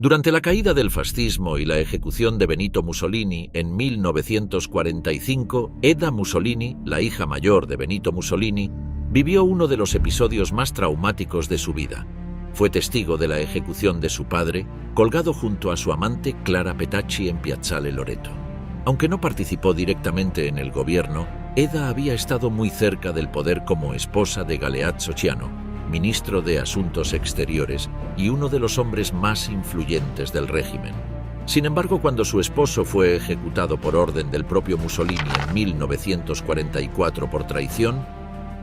Durante la caída del fascismo y la ejecución de Benito Mussolini en 1945, Eda Mussolini, la hija mayor de Benito Mussolini, vivió uno de los episodios más traumáticos de su vida. Fue testigo de la ejecución de su padre, colgado junto a su amante Clara Petacci en Piazzale Loreto. Aunque no participó directamente en el gobierno, Eda había estado muy cerca del poder como esposa de Galeazzo Ciano, ministro de Asuntos Exteriores y uno de los hombres más influyentes del régimen. Sin embargo, cuando su esposo fue ejecutado por orden del propio Mussolini en 1944 por traición,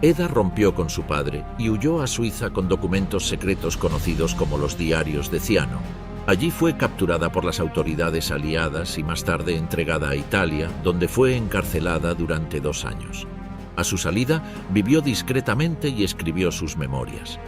Eda rompió con su padre y huyó a Suiza con documentos secretos conocidos como los diarios de Ciano. Allí fue capturada por las autoridades aliadas y más tarde entregada a Italia, donde fue encarcelada durante 2 años. A su salida, vivió discretamente y escribió sus memorias.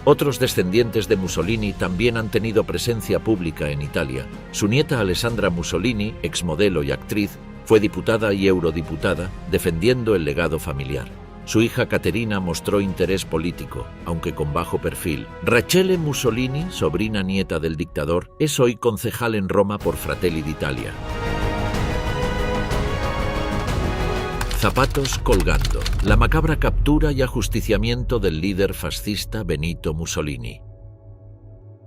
Otros descendientes de Mussolini también han tenido presencia pública en Italia. Su nieta Alessandra Mussolini, exmodelo y actriz, fue diputada y eurodiputada, defendiendo el legado familiar. Su hija Caterina mostró interés político, aunque con bajo perfil. Rachele Mussolini, sobrina nieta del dictador, es hoy concejal en Roma por Fratelli d'Italia. Zapatos colgando. La macabra captura y ajusticiamiento del líder fascista Benito Mussolini.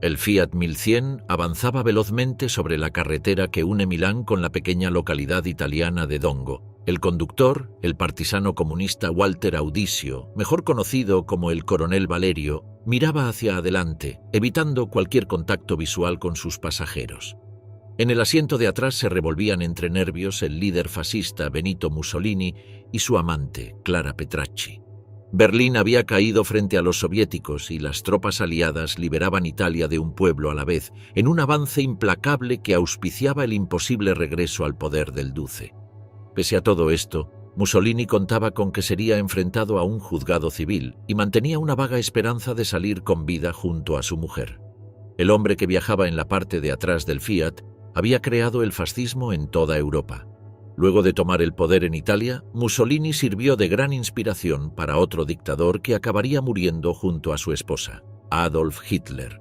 El Fiat 1100 avanzaba velozmente sobre la carretera que une Milán con la pequeña localidad italiana de Dongo. El conductor, el partisano comunista Walter Audisio, mejor conocido como el Coronel Valerio, miraba hacia adelante, evitando cualquier contacto visual con sus pasajeros. En el asiento de atrás se revolvían entre nervios el líder fascista Benito Mussolini y su amante, Clara Petacci. Berlín había caído frente a los soviéticos y las tropas aliadas liberaban Italia de un pueblo a la vez, en un avance implacable que auspiciaba el imposible regreso al poder del Duce. Pese a todo esto, Mussolini contaba con que sería enfrentado a un juzgado civil y mantenía una vaga esperanza de salir con vida junto a su mujer. El hombre que viajaba en la parte de atrás del Fiat había creado el fascismo en toda Europa. Luego de tomar el poder en Italia, Mussolini sirvió de gran inspiración para otro dictador que acabaría muriendo junto a su esposa, Adolf Hitler.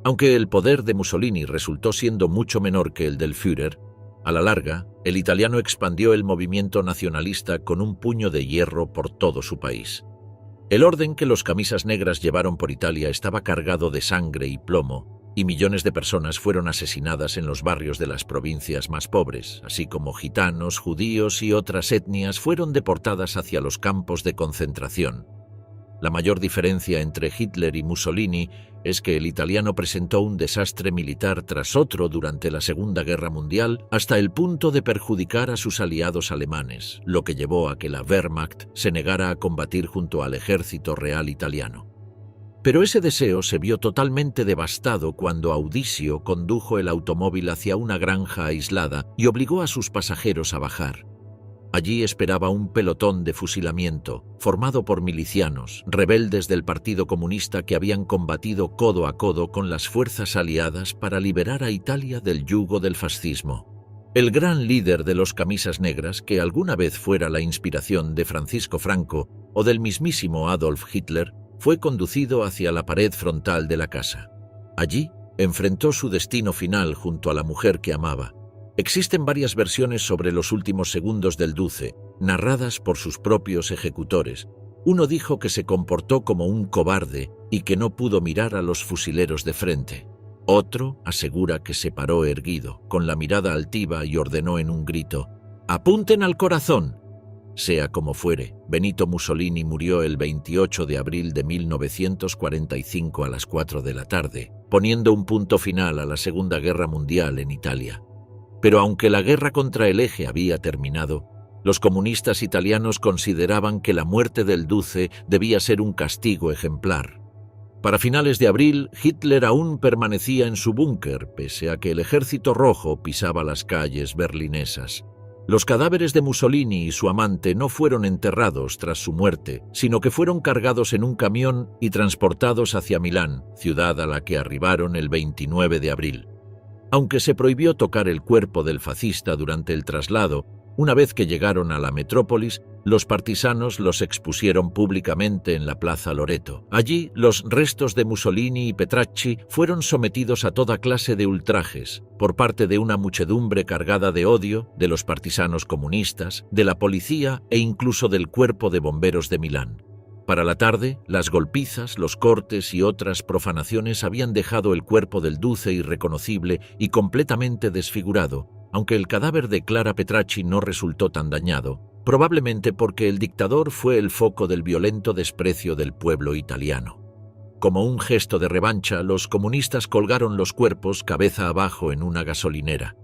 Aunque el poder de Mussolini resultó siendo mucho menor que el del Führer, a la larga, el italiano expandió el movimiento nacionalista con un puño de hierro por todo su país. El orden que los camisas negras llevaron por Italia estaba cargado de sangre y plomo, y millones de personas fueron asesinadas en los barrios de las provincias más pobres, así como gitanos, judíos y otras etnias fueron deportadas hacia los campos de concentración. La mayor diferencia entre Hitler y Mussolini es que el italiano presentó un desastre militar tras otro durante la Segunda Guerra Mundial hasta el punto de perjudicar a sus aliados alemanes, lo que llevó a que la Wehrmacht se negara a combatir junto al ejército real italiano. Pero ese deseo se vio totalmente devastado cuando Audisio condujo el automóvil hacia una granja aislada y obligó a sus pasajeros a bajar. Allí esperaba un pelotón de fusilamiento, formado por milicianos, rebeldes del Partido Comunista que habían combatido codo a codo con las fuerzas aliadas para liberar a Italia del yugo del fascismo. El gran líder de los camisas negras, que alguna vez fuera la inspiración de Francisco Franco o del mismísimo Adolf Hitler, fue conducido hacia la pared frontal de la casa. Allí enfrentó su destino final junto a la mujer que amaba. Existen varias versiones sobre los últimos segundos del Duce, narradas por sus propios ejecutores. Uno dijo que se comportó como un cobarde y que no pudo mirar a los fusileros de frente. Otro asegura que se paró erguido, con la mirada altiva y ordenó en un grito: «¡Apunten al corazón!». Sea como fuere, Benito Mussolini murió el 28 de abril de 1945 a las 4 de la tarde, poniendo un punto final a la Segunda Guerra Mundial en Italia. Pero aunque la guerra contra el Eje había terminado, los comunistas italianos consideraban que la muerte del Duce debía ser un castigo ejemplar. Para finales de abril, Hitler aún permanecía en su búnker, pese a que el Ejército Rojo pisaba las calles berlinesas. Los cadáveres de Mussolini y su amante no fueron enterrados tras su muerte, sino que fueron cargados en un camión y transportados hacia Milán, ciudad a la que arribaron el 29 de abril. Aunque se prohibió tocar el cuerpo del fascista durante el traslado, Una vez que llegaron a la metrópolis, los partisanos los expusieron públicamente en la Plaza Loreto. Allí, los restos de Mussolini y Petracci fueron sometidos a toda clase de ultrajes por parte de una muchedumbre cargada de odio, de los partisanos comunistas, de la policía e incluso del cuerpo de bomberos de Milán. Para la tarde, las golpizas, los cortes y otras profanaciones habían dejado el cuerpo del Duce irreconocible y completamente desfigurado, aunque el cadáver de Clara Petracci no resultó tan dañado, probablemente porque el dictador fue el foco del violento desprecio del pueblo italiano. Como un gesto de revancha, los comunistas colgaron los cuerpos cabeza abajo en una gasolinera.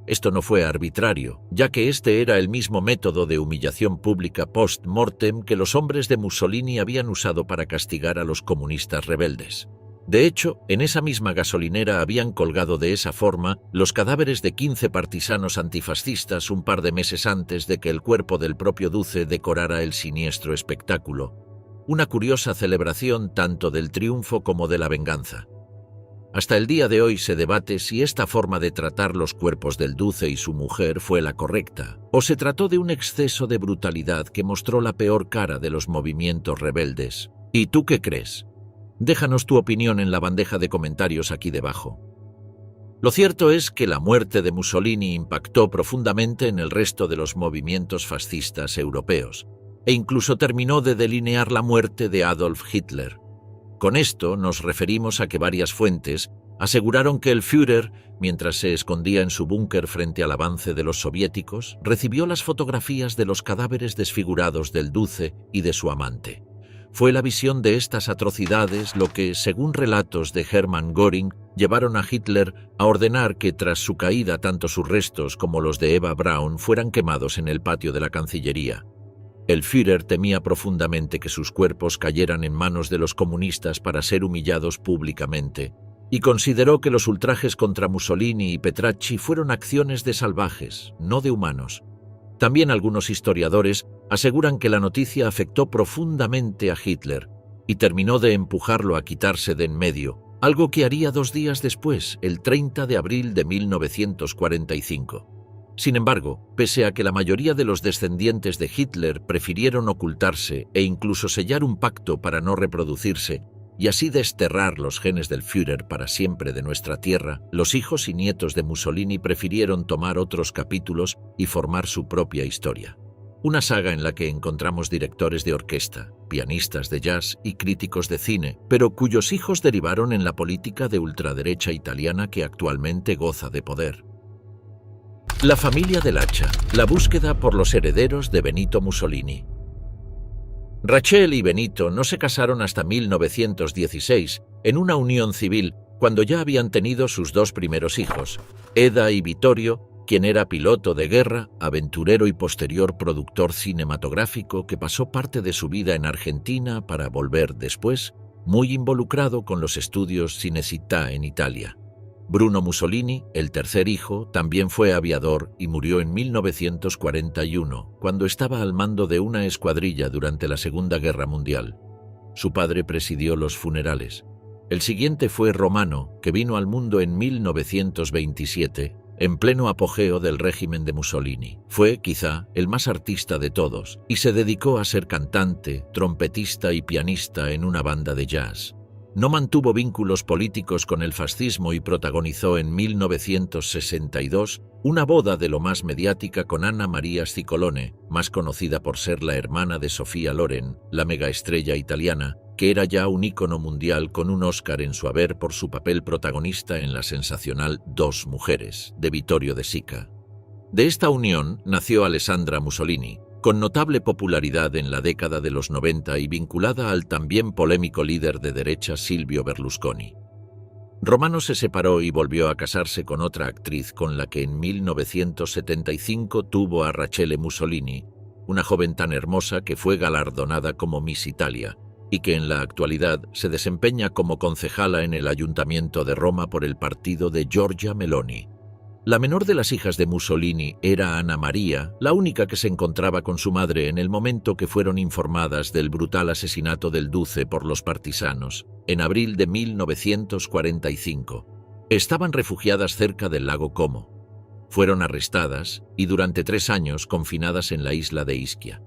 Esto no fue arbitrario, ya que este era el mismo método de humillación pública post-mortem que los hombres de Mussolini habían usado para castigar a los comunistas rebeldes. De hecho, en esa misma gasolinera habían colgado de esa forma los cadáveres de 15 partisanos antifascistas un par de meses antes de que el cuerpo del propio Duce decorara el siniestro espectáculo. Una curiosa celebración tanto del triunfo como de la venganza. Hasta el día de hoy se debate si esta forma de tratar los cuerpos del Duce y su mujer fue la correcta, o se trató de un exceso de brutalidad que mostró la peor cara de los movimientos rebeldes. ¿Y tú qué crees? Déjanos tu opinión en la bandeja de comentarios aquí debajo. Lo cierto es que la muerte de Mussolini impactó profundamente en el resto de los movimientos fascistas europeos, e incluso terminó de delinear la muerte de Adolf Hitler. Con esto nos referimos a que varias fuentes aseguraron que el Führer, mientras se escondía en su búnker frente al avance de los soviéticos, recibió las fotografías de los cadáveres desfigurados del Duce y de su amante. Fue la visión de estas atrocidades lo que, según relatos de Hermann Göring, llevaron a Hitler a ordenar que tras su caída tanto sus restos como los de Eva Braun fueran quemados en el patio de la Cancillería. El Führer temía profundamente que sus cuerpos cayeran en manos de los comunistas para ser humillados públicamente, y consideró que los ultrajes contra Mussolini y Petracci fueron acciones de salvajes, no de humanos. También algunos historiadores aseguran que la noticia afectó profundamente a Hitler y terminó de empujarlo a quitarse de en medio, algo que haría 2 días después, el 30 de abril de 1945. Sin embargo, pese a que la mayoría de los descendientes de Hitler prefirieron ocultarse e incluso sellar un pacto para no reproducirse, y así desterrar los genes del Führer para siempre de nuestra tierra, los hijos y nietos de Mussolini prefirieron tomar otros capítulos y formar su propia historia. Una saga en la que encontramos directores de orquesta, pianistas de jazz y críticos de cine, pero cuyos hijos derivaron en la política de ultraderecha italiana que actualmente goza de poder. La familia del Hacha, la búsqueda por los herederos de Benito Mussolini. Rachel y Benito no se casaron hasta 1916, en una unión civil, cuando ya habían tenido sus 2 primeros hijos, Eda y Vittorio, quien era piloto de guerra, aventurero y posterior productor cinematográfico que pasó parte de su vida en Argentina para volver después, muy involucrado con los estudios Cinecittà en Italia. Bruno Mussolini, el tercer hijo, también fue aviador y murió en 1941, cuando estaba al mando de una escuadrilla durante la Segunda Guerra Mundial. Su padre presidió los funerales. El siguiente fue Romano, que vino al mundo en 1927, en pleno apogeo del régimen de Mussolini. Fue, quizá, el más artista de todos, y se dedicó a ser cantante, trompetista y pianista en una banda de jazz. No mantuvo vínculos políticos con el fascismo y protagonizó en 1962 una boda de lo más mediática con Anna Maria Scicolone, más conocida por ser la hermana de Sofía Loren, la megaestrella italiana, que era ya un ícono mundial con un Oscar en su haber por su papel protagonista en la sensacional Dos mujeres, de Vittorio De Sica. De esta unión nació Alessandra Mussolini, con notable popularidad en la década de los 90 y vinculada al también polémico líder de derecha Silvio Berlusconi. Romano se separó y volvió a casarse con otra actriz con la que en 1975 tuvo a Rachele Mussolini, una joven tan hermosa que fue galardonada como Miss Italia y que en la actualidad se desempeña como concejala en el Ayuntamiento de Roma por el partido de Giorgia Meloni. La menor de las hijas de Mussolini era Anna Maria, la única que se encontraba con su madre en el momento que fueron informadas del brutal asesinato del Duce por los partisanos, en abril de 1945. Estaban refugiadas cerca del lago Como. Fueron arrestadas y durante 3 años confinadas en la isla de Ischia.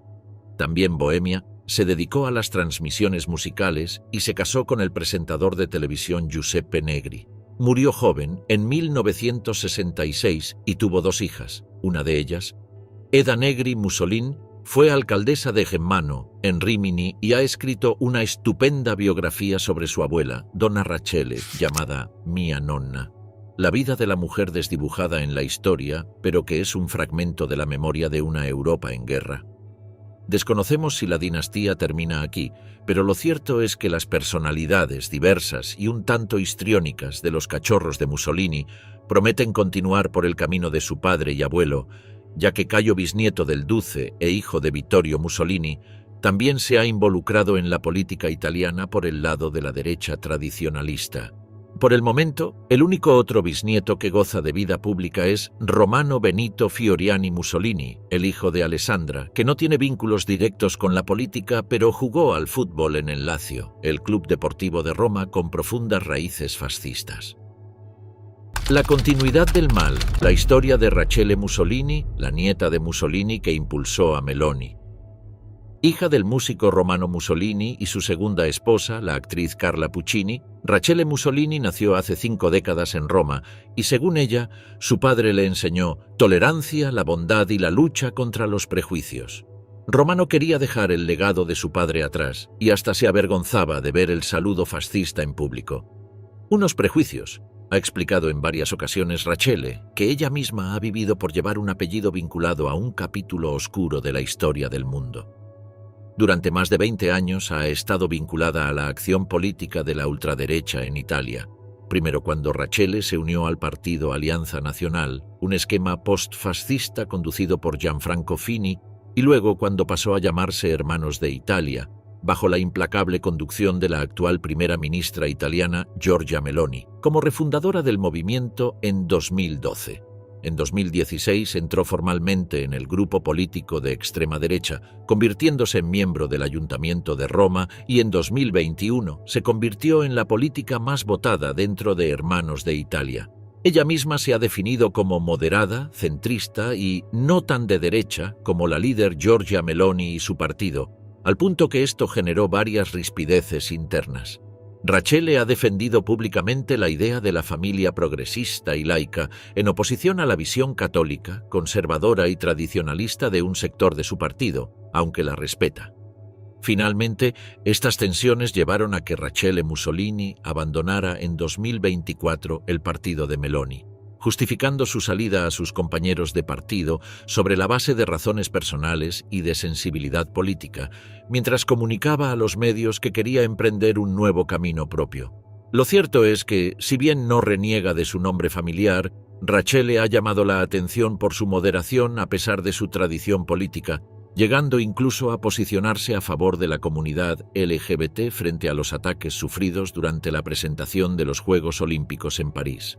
También Bohemia se dedicó a las transmisiones musicales y se casó con el presentador de televisión Giuseppe Negri. Murió joven en 1966 y tuvo 2 hijas. Una de ellas, Eda Negri Mussolini, fue alcaldesa de Gemmano, en Rímini, y ha escrito una estupenda biografía sobre su abuela, Donna Rachele, llamada Mia Nonna. La vida de la mujer desdibujada en la historia, pero que es un fragmento de la memoria de una Europa en guerra. Desconocemos si la dinastía termina aquí, pero lo cierto es que las personalidades diversas y un tanto histriónicas de los cachorros de Mussolini prometen continuar por el camino de su padre y abuelo, ya que Cayo, bisnieto del Duce e hijo de Vittorio Mussolini, también se ha involucrado en la política italiana por el lado de la derecha tradicionalista. Por el momento, el único otro bisnieto que goza de vida pública es Romano Benito Fioriani Mussolini, el hijo de Alessandra, que no tiene vínculos directos con la política, pero jugó al fútbol en el Lazio, el club deportivo de Roma con profundas raíces fascistas. La continuidad del mal, la historia de Rachele Mussolini, la nieta de Mussolini que impulsó a Meloni. Hija del músico Romano Mussolini y su segunda esposa, la actriz Carla Puccini, Rachele Mussolini nació hace 5 décadas en Roma y, según ella, su padre le enseñó tolerancia, la bondad y la lucha contra los prejuicios. Romano quería dejar el legado de su padre atrás y hasta se avergonzaba de ver el saludo fascista en público. Unos prejuicios, ha explicado en varias ocasiones Rachele, que ella misma ha vivido por llevar un apellido vinculado a un capítulo oscuro de la historia del mundo. Durante más de 20 años ha estado vinculada a la acción política de la ultraderecha en Italia, primero cuando Rachele se unió al partido Alianza Nazionale, un esquema post-fascista conducido por Gianfranco Fini, y luego cuando pasó a llamarse Hermanos de Italia, bajo la implacable conducción de la actual primera ministra italiana Giorgia Meloni, como refundadora del movimiento en 2012. En 2016 entró formalmente en el grupo político de extrema derecha, convirtiéndose en miembro del Ayuntamiento de Roma, y en 2021 se convirtió en la política más votada dentro de Hermanos de Italia. Ella misma se ha definido como moderada, centrista y no tan de derecha como la líder Giorgia Meloni y su partido, al punto que esto generó varias rispideces internas. Rachele ha defendido públicamente la idea de la familia progresista y laica, en oposición a la visión católica, conservadora y tradicionalista de un sector de su partido, aunque la respeta. Finalmente, estas tensiones llevaron a que Rachele Mussolini abandonara en 2024 el partido de Meloni, justificando su salida a sus compañeros de partido sobre la base de razones personales y de sensibilidad política, mientras comunicaba a los medios que quería emprender un nuevo camino propio. Lo cierto es que, si bien no reniega de su nombre familiar, Rachele ha llamado la atención por su moderación a pesar de su tradición política, llegando incluso a posicionarse a favor de la comunidad LGBT frente a los ataques sufridos durante la presentación de los Juegos Olímpicos en París.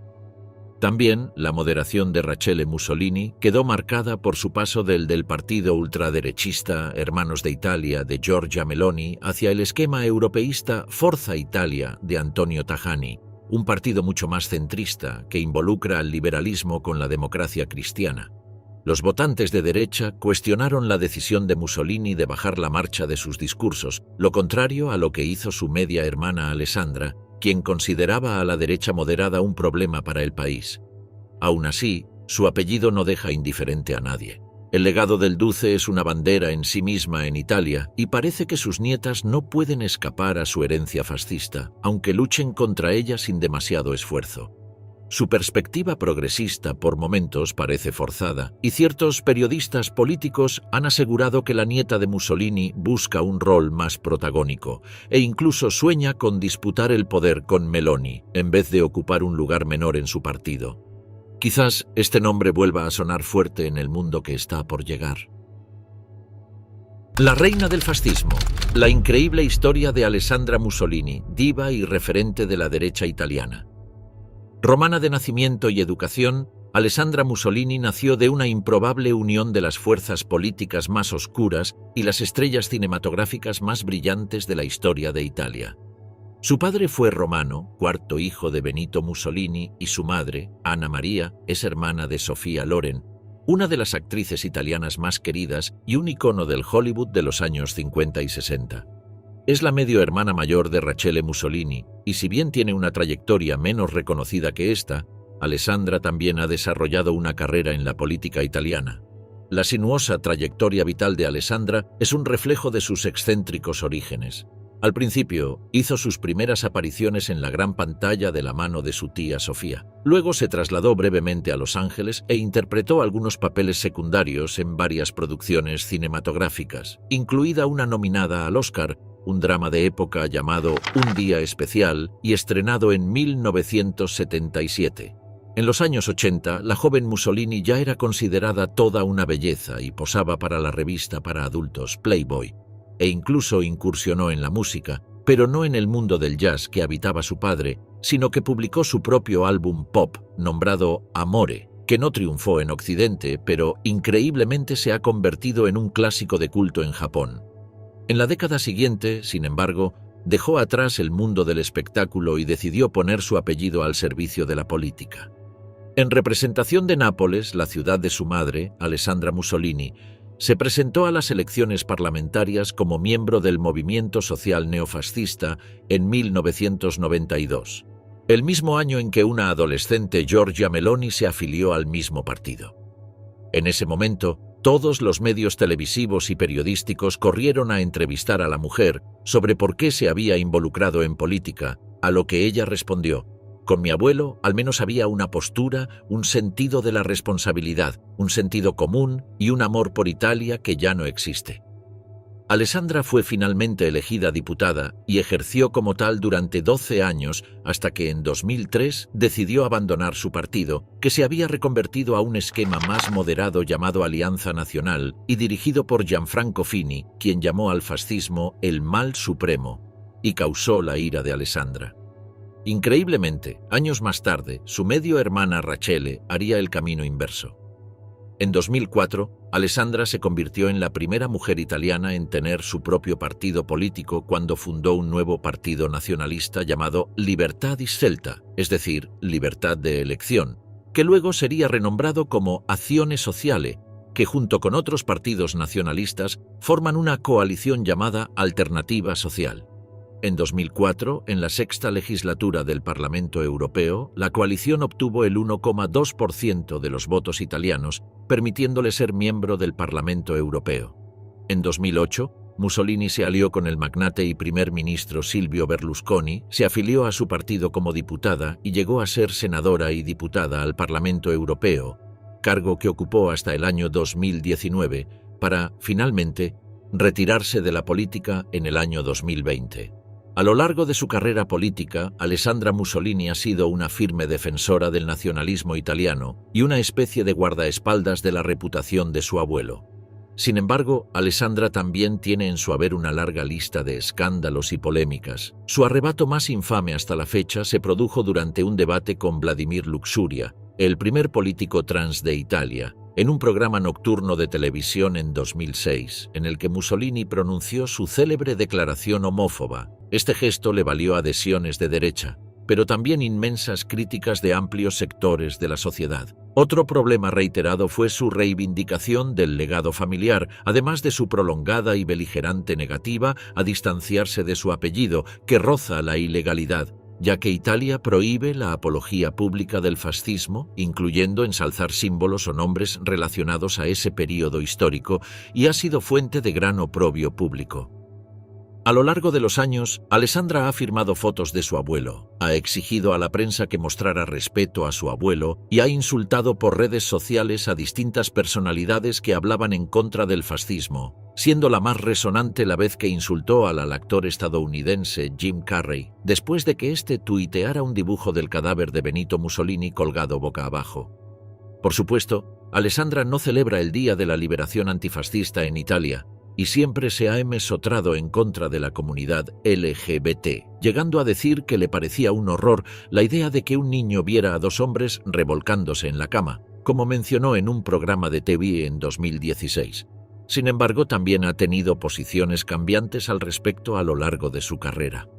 También la moderación de Rachele Mussolini quedó marcada por su paso del partido ultraderechista Hermanos de Italia de Giorgia Meloni hacia el esquema europeísta Forza Italia de Antonio Tajani, un partido mucho más centrista que involucra al liberalismo con la democracia cristiana. Los votantes de derecha cuestionaron la decisión de Mussolini de bajar la marcha de sus discursos, lo contrario a lo que hizo su media hermana Alessandra, quien consideraba a la derecha moderada un problema para el país. Aún así, su apellido no deja indiferente a nadie. El legado del Duce es una bandera en sí misma en Italia y parece que sus nietas no pueden escapar a su herencia fascista, aunque luchen contra ella sin demasiado esfuerzo. Su perspectiva progresista por momentos parece forzada, y ciertos periodistas políticos han asegurado que la nieta de Mussolini busca un rol más protagónico e incluso sueña con disputar el poder con Meloni, en vez de ocupar un lugar menor en su partido. Quizás este nombre vuelva a sonar fuerte en el mundo que está por llegar. La reina del fascismo, la increíble historia de Alessandra Mussolini, diva y referente de la derecha italiana. Romana de nacimiento y educación, Alessandra Mussolini nació de una improbable unión de las fuerzas políticas más oscuras y las estrellas cinematográficas más brillantes de la historia de Italia. Su padre fue Romano, cuarto hijo de Benito Mussolini, y su madre, Anna Maria, es hermana de Sofía Loren, una de las actrices italianas más queridas y un icono del Hollywood de los años 50 y 60. Es la medio hermana mayor de Rachele Mussolini, y si bien tiene una trayectoria menos reconocida que esta, Alessandra también ha desarrollado una carrera en la política italiana. La sinuosa trayectoria vital de Alessandra es un reflejo de sus excéntricos orígenes. Al principio, hizo sus primeras apariciones en la gran pantalla de la mano de su tía Sofía. Luego se trasladó brevemente a Los Ángeles e interpretó algunos papeles secundarios en varias producciones cinematográficas, incluida una nominada al Oscar, un drama de época llamado Un día especial y estrenado en 1977. En los años 80, la joven Mussolini ya era considerada toda una belleza y posaba para la revista para adultos Playboy, e incluso incursionó en la música, pero no en el mundo del jazz que habitaba su padre, sino que publicó su propio álbum pop, nombrado Amore, que no triunfó en Occidente, pero increíblemente se ha convertido en un clásico de culto en Japón. En la década siguiente, sin embargo, dejó atrás el mundo del espectáculo y decidió poner su apellido al servicio de la política. En representación de Nápoles, la ciudad de su madre, Alessandra Mussolini, se presentó a las elecciones parlamentarias como miembro del movimiento social neofascista en 1992, el mismo año en que una adolescente Giorgia Meloni se afilió al mismo partido. En ese momento, todos los medios televisivos y periodísticos corrieron a entrevistar a la mujer sobre por qué se había involucrado en política, a lo que ella respondió: con mi abuelo al menos había una postura, un sentido de la responsabilidad, un sentido común y un amor por Italia que ya no existe. Alessandra fue finalmente elegida diputada y ejerció como tal durante 12 años hasta que en 2003 decidió abandonar su partido, que se había reconvertido a un esquema más moderado llamado Alianza Nacional y dirigido por Gianfranco Fini, quien llamó al fascismo el mal supremo, y causó la ira de Alessandra. Increíblemente, años más tarde, su medio hermana Rachele haría el camino inverso. En 2004, Alessandra se convirtió en la primera mujer italiana en tener su propio partido político cuando fundó un nuevo partido nacionalista llamado Libertà di Scelta, es decir, Libertad de Elección, que luego sería renombrado como Azione Sociale, que junto con otros partidos nacionalistas forman una coalición llamada Alternativa Social. En 2004, en la sexta legislatura del Parlamento Europeo, la coalición obtuvo el 1,2% de los votos italianos, permitiéndole ser miembro del Parlamento Europeo. En 2008, Mussolini se alió con el magnate y primer ministro Silvio Berlusconi, se afilió a su partido como diputada y llegó a ser senadora y diputada al Parlamento Europeo, cargo que ocupó hasta el año 2019, para, finalmente, retirarse de la política en el año 2020. A lo largo de su carrera política, Alessandra Mussolini ha sido una firme defensora del nacionalismo italiano y una especie de guardaespaldas de la reputación de su abuelo. Sin embargo, Alessandra también tiene en su haber una larga lista de escándalos y polémicas. Su arrebato más infame hasta la fecha se produjo durante un debate con Vladimir Luxuria, el primer político trans de Italia, en un programa nocturno de televisión en 2006, en el que Mussolini pronunció su célebre declaración homófoba. Este gesto le valió adhesiones de derecha, pero también inmensas críticas de amplios sectores de la sociedad. Otro problema reiterado fue su reivindicación del legado familiar, además de su prolongada y beligerante negativa a distanciarse de su apellido, que roza la ilegalidad, ya que Italia prohíbe la apología pública del fascismo, incluyendo ensalzar símbolos o nombres relacionados a ese período histórico, y ha sido fuente de gran oprobio público. A lo largo de los años, Alessandra ha firmado fotos de su abuelo, ha exigido a la prensa que mostrara respeto a su abuelo y ha insultado por redes sociales a distintas personalidades que hablaban en contra del fascismo, siendo la más resonante la vez que insultó al actor estadounidense Jim Carrey, después de que éste tuiteara un dibujo del cadáver de Benito Mussolini colgado boca abajo. Por supuesto, Alessandra no celebra el Día de la Liberación Antifascista en Italia, y siempre se ha emesotrado en contra de la comunidad LGBT, llegando a decir que le parecía un horror la idea de que un niño viera a dos hombres revolcándose en la cama, como mencionó en un programa de TV en 2016. Sin embargo, también ha tenido posiciones cambiantes al respecto a lo largo de su carrera.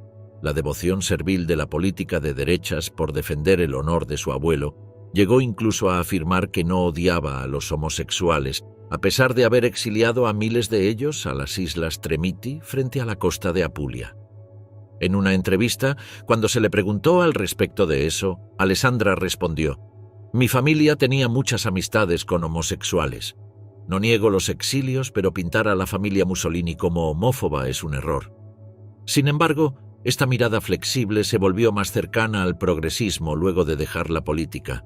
La devoción servil de la política de derechas por defender el honor de su abuelo llegó incluso a afirmar que no odiaba a los homosexuales, a pesar de haber exiliado a miles de ellos a las islas Tremiti frente a la costa de Apulia. En una entrevista, cuando se le preguntó al respecto de eso, Alessandra respondió: «Mi familia tenía muchas amistades con homosexuales. No niego los exilios, pero pintar a la familia Mussolini como homófoba es un error». Sin embargo, esta mirada flexible se volvió más cercana al progresismo luego de dejar la política.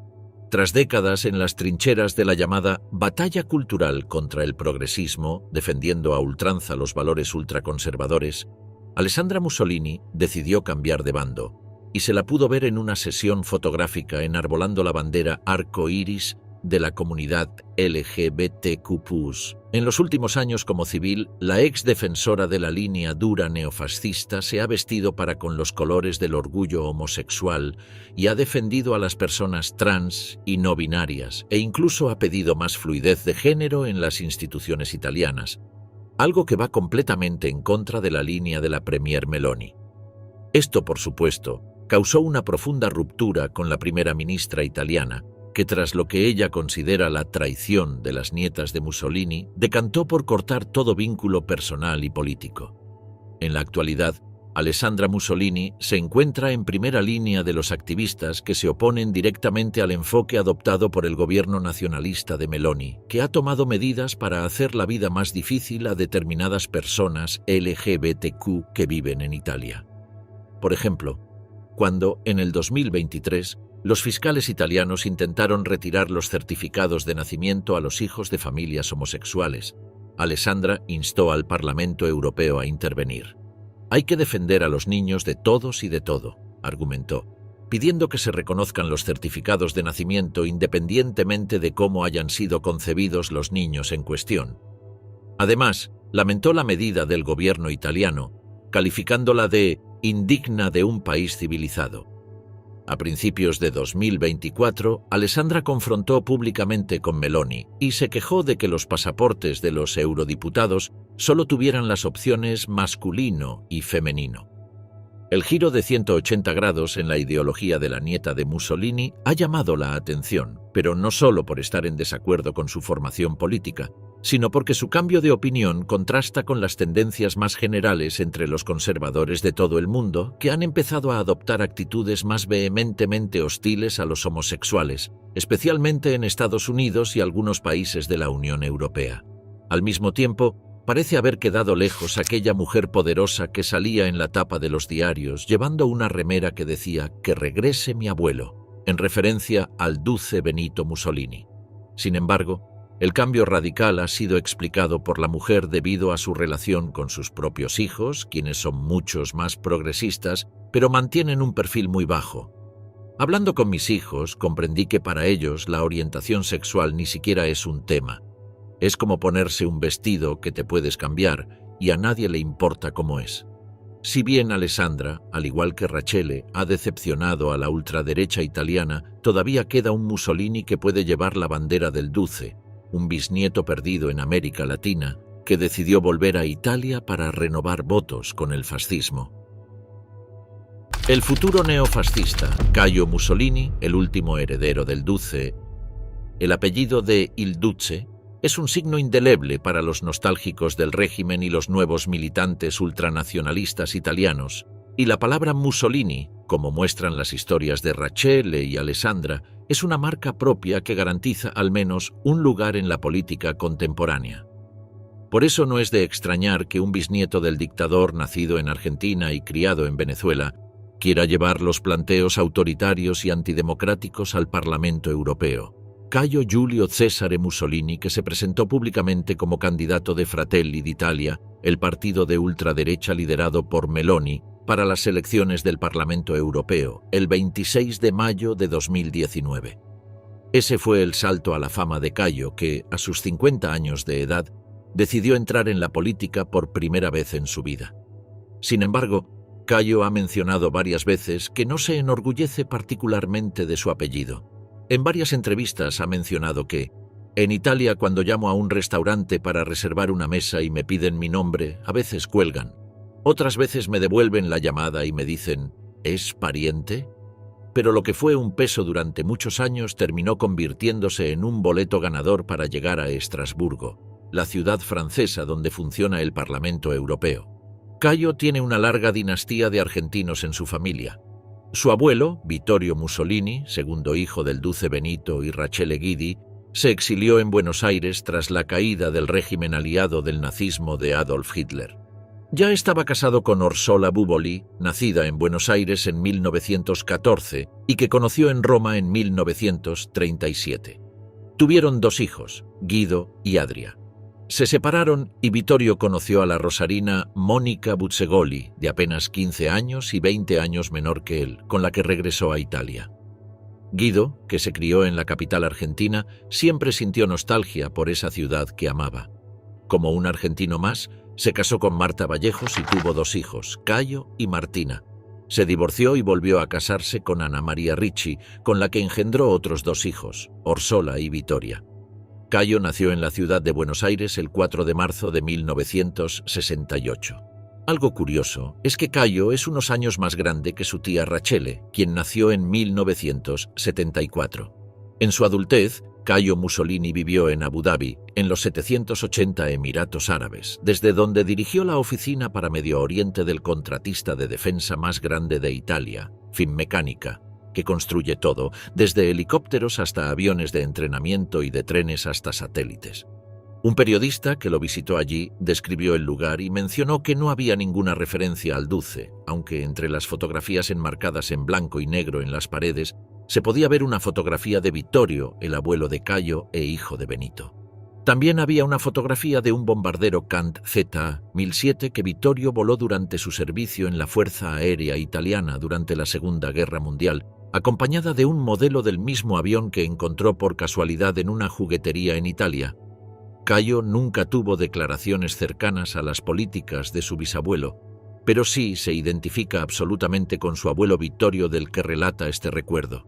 Tras décadas en las trincheras de la llamada batalla cultural contra el progresismo, defendiendo a ultranza los valores ultraconservadores, Alessandra Mussolini decidió cambiar de bando, y se la pudo ver en una sesión fotográfica enarbolando la bandera arco iris de la comunidad LGBTQ+. En los últimos años como civil, la ex defensora de la línea dura neofascista se ha vestido para con los colores del orgullo homosexual y ha defendido a las personas trans y no binarias, e incluso ha pedido más fluidez de género en las instituciones italianas, algo que va completamente en contra de la línea de la Premier Meloni. Esto, por supuesto, causó una profunda ruptura con la primera ministra italiana, que tras lo que ella considera la traición de las nietas de Mussolini, decantó por cortar todo vínculo personal y político. En la actualidad, Alessandra Mussolini se encuentra en primera línea de los activistas que se oponen directamente al enfoque adoptado por el gobierno nacionalista de Meloni, que ha tomado medidas para hacer la vida más difícil a determinadas personas LGBTQ que viven en Italia. Por ejemplo, cuando, en el 2023, los fiscales italianos intentaron retirar los certificados de nacimiento a los hijos de familias homosexuales, Alessandra instó al Parlamento Europeo a intervenir. «Hay que defender a los niños de todos y de todo», argumentó, pidiendo que se reconozcan los certificados de nacimiento independientemente de cómo hayan sido concebidos los niños en cuestión. Además, lamentó la medida del gobierno italiano, calificándola de indigna de un país civilizado. A principios de 2024, Alessandra confrontó públicamente con Meloni y se quejó de que los pasaportes de los eurodiputados solo tuvieran las opciones masculino y femenino. El giro de 180 grados en la ideología de la nieta de Mussolini ha llamado la atención, pero no solo por estar en desacuerdo con su formación política, sino porque su cambio de opinión contrasta con las tendencias más generales entre los conservadores de todo el mundo, que han empezado a adoptar actitudes más vehementemente hostiles a los homosexuales, especialmente en Estados Unidos y algunos países de la Unión Europea. Al mismo tiempo, parece haber quedado lejos aquella mujer poderosa que salía en la tapa de los diarios llevando una remera que decía «Que regrese mi abuelo», en referencia al duce Benito Mussolini. Sin embargo, el cambio radical ha sido explicado por la mujer debido a su relación con sus propios hijos, quienes son muchos más progresistas, pero mantienen un perfil muy bajo. Hablando con mis hijos, comprendí que para ellos la orientación sexual ni siquiera es un tema. Es como ponerse un vestido que te puedes cambiar y a nadie le importa cómo es. Si bien Alessandra, al igual que Rachele, ha decepcionado a la ultraderecha italiana, todavía queda un Mussolini que puede llevar la bandera del Duce, un bisnieto perdido en América Latina, que decidió volver a Italia para renovar votos con el fascismo. El futuro neofascista, Caio Mussolini, el último heredero del Duce, el apellido de Il Duce, es un signo indeleble para los nostálgicos del régimen y los nuevos militantes ultranacionalistas italianos, y la palabra Mussolini, como muestran las historias de Rachele y Alessandra, es una marca propia que garantiza al menos un lugar en la política contemporánea. Por eso no es de extrañar que un bisnieto del dictador nacido en Argentina y criado en Venezuela quiera llevar los planteos autoritarios y antidemocráticos al Parlamento Europeo. Caio Giulio Cesare Mussolini, que se presentó públicamente como candidato de Fratelli d'Italia, el partido de ultraderecha liderado por Meloni, para las elecciones del Parlamento Europeo, el 26 de mayo de 2019. Ese fue el salto a la fama de Caio, que, a sus 50 años de edad, decidió entrar en la política por primera vez en su vida. Sin embargo, Caio ha mencionado varias veces que no se enorgullece particularmente de su apellido. En varias entrevistas ha mencionado que, en Italia, cuando llamo a un restaurante para reservar una mesa y me piden mi nombre, a veces cuelgan. Otras veces me devuelven la llamada y me dicen, ¿es pariente? Pero lo que fue un peso durante muchos años terminó convirtiéndose en un boleto ganador para llegar a Estrasburgo, la ciudad francesa donde funciona el Parlamento Europeo. Caio tiene una larga dinastía de argentinos en su familia. Su abuelo, Vittorio Mussolini, segundo hijo del duce Benito y Rachele Guidi, se exilió en Buenos Aires tras la caída del régimen aliado del nazismo de Adolf Hitler. Ya estaba casado con Orsola Buboli, nacida en Buenos Aires en 1914 y que conoció en Roma en 1937. Tuvieron 2 hijos, Guido y Adria. Se separaron y Vittorio conoció a la rosarina Mónica Buzzegoli, de apenas 15 años y 20 años menor que él, con la que regresó a Italia. Guido, que se crió en la capital argentina, siempre sintió nostalgia por esa ciudad que amaba. Como un argentino más, se casó con Marta Vallejos y tuvo 2 hijos, Caio y Martina. Se divorció y volvió a casarse con Ana María Ricci, con la que engendró otros 2 hijos, Orsola y Vittoria. Caio nació en la ciudad de Buenos Aires el 4 de marzo de 1968. Algo curioso es que Caio es unos años más grande que su tía Rachele, quien nació en 1974. En su adultez, Caio Mussolini vivió en Abu Dhabi, en los 780 Emiratos Árabes, desde donde dirigió la oficina para Medio Oriente del contratista de defensa más grande de Italia, Finmeccanica, que construye todo, desde helicópteros hasta aviones de entrenamiento y de trenes hasta satélites. Un periodista que lo visitó allí describió el lugar y mencionó que no había ninguna referencia al Duce, aunque entre las fotografías enmarcadas en blanco y negro en las paredes se podía ver una fotografía de Vittorio, el abuelo de Caio e hijo de Benito. También había una fotografía de un bombardero Kant Z-1007 que Vittorio voló durante su servicio en la Fuerza Aérea Italiana durante la Segunda Guerra Mundial, acompañada de un modelo del mismo avión que encontró por casualidad en una juguetería en Italia. Caio nunca tuvo declaraciones cercanas a las políticas de su bisabuelo, pero sí se identifica absolutamente con su abuelo Vittorio, del que relata este recuerdo.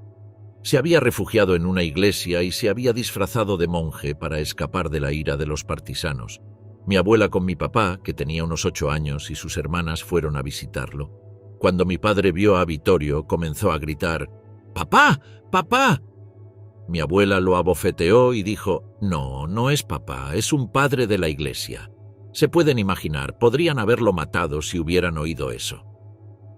Se había refugiado en una iglesia y se había disfrazado de monje para escapar de la ira de los partisanos. Mi abuela con mi papá, que tenía unos 8 años, y sus hermanas fueron a visitarlo. Cuando mi padre vio a Vittorio, comenzó a gritar, «¡Papá! ¡Papá!». Mi abuela lo abofeteó y dijo, «No, no es papá, es un padre de la iglesia». Se pueden imaginar, podrían haberlo matado si hubieran oído eso.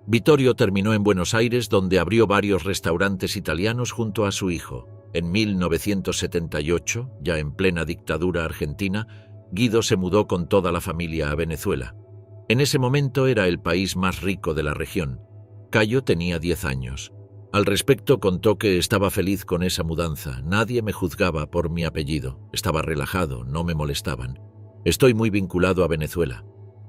Vittorio terminó en Buenos Aires, donde abrió varios restaurantes italianos junto a su hijo. En 1978, ya en plena dictadura argentina, Guido se mudó con toda la familia a Venezuela. En ese momento era el país más rico de la región. Caio tenía 10 años. Al respecto contó que estaba feliz con esa mudanza. Nadie me juzgaba por mi apellido. Estaba relajado, no me molestaban. Estoy muy vinculado a Venezuela.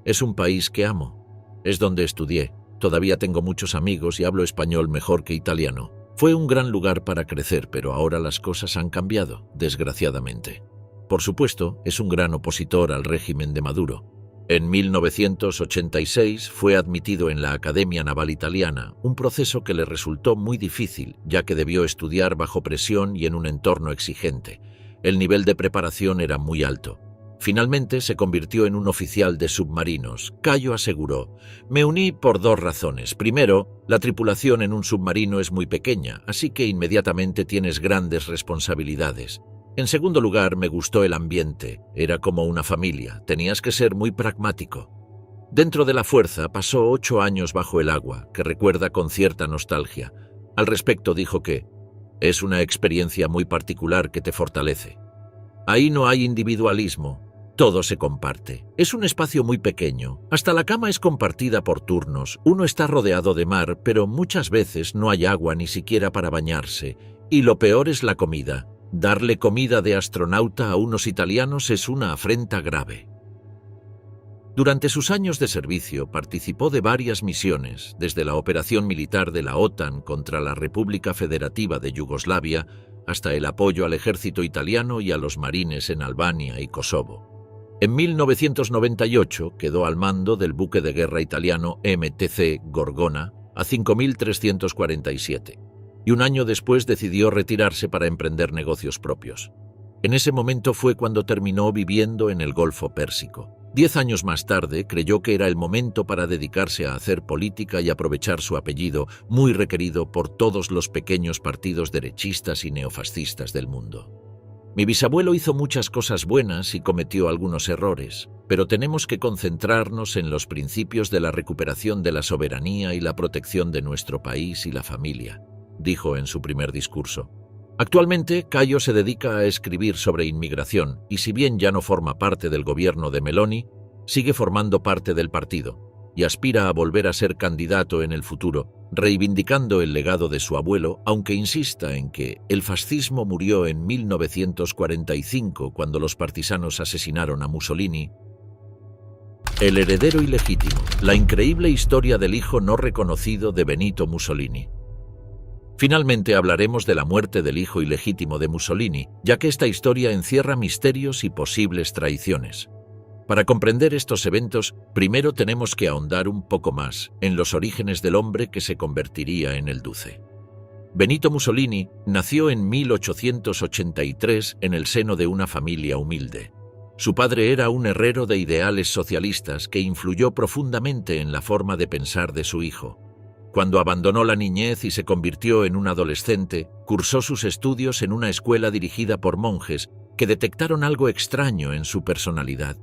Es un país que amo. Es donde estudié. Todavía tengo muchos amigos y hablo español mejor que italiano. Fue un gran lugar para crecer, pero ahora las cosas han cambiado, desgraciadamente. Por supuesto, es un gran opositor al régimen de Maduro. En 1986 fue admitido en la Academia Naval Italiana, un proceso que le resultó muy difícil, ya que debió estudiar bajo presión y en un entorno exigente. El nivel de preparación era muy alto. Finalmente se convirtió en un oficial de submarinos. Caio aseguró, «Me uní por 2 razones. Primero, la tripulación en un submarino es muy pequeña, así que inmediatamente tienes grandes responsabilidades. En segundo lugar, me gustó el ambiente. Era como una familia. Tenías que ser muy pragmático». Dentro de la fuerza pasó 8 años bajo el agua, que recuerda con cierta nostalgia. Al respecto dijo que «es una experiencia muy particular que te fortalece. Ahí no hay individualismo. Todo se comparte. Es un espacio muy pequeño. Hasta la cama es compartida por turnos. Uno está rodeado de mar, pero muchas veces no hay agua ni siquiera para bañarse. Y lo peor es la comida. Darle comida de astronauta a unos italianos es una afrenta grave». Durante sus años de servicio participó de varias misiones, desde la operación militar de la OTAN contra la República Federativa de Yugoslavia hasta el apoyo al ejército italiano y a los marines en Albania y Kosovo. En 1998 quedó al mando del buque de guerra italiano MTC Gorgona a 5347 y un año después decidió retirarse para emprender negocios propios. En ese momento fue cuando terminó viviendo en el Golfo Pérsico. 10 años más tarde creyó que era el momento para dedicarse a hacer política y aprovechar su apellido, muy requerido por todos los pequeños partidos derechistas y neofascistas del mundo. Mi bisabuelo hizo muchas cosas buenas y cometió algunos errores, pero tenemos que concentrarnos en los principios de la recuperación de la soberanía y la protección de nuestro país y la familia, dijo en su primer discurso. Actualmente, Caio se dedica a escribir sobre inmigración y si bien ya no forma parte del gobierno de Meloni, sigue formando parte del partido y aspira a volver a ser candidato en el futuro, reivindicando el legado de su abuelo, aunque insista en que el fascismo murió en 1945 cuando los partisanos asesinaron a Mussolini. El heredero ilegítimo, la increíble historia del hijo no reconocido de Benito Mussolini. Finalmente hablaremos de la muerte del hijo ilegítimo de Mussolini, ya que esta historia encierra misterios y posibles traiciones. Para comprender estos eventos, primero tenemos que ahondar un poco más en los orígenes del hombre que se convertiría en el Duce. Benito Mussolini nació en 1883 en el seno de una familia humilde. Su padre era un herrero de ideales socialistas que influyó profundamente en la forma de pensar de su hijo. Cuando abandonó la niñez y se convirtió en un adolescente, cursó sus estudios en una escuela dirigida por monjes que detectaron algo extraño en su personalidad.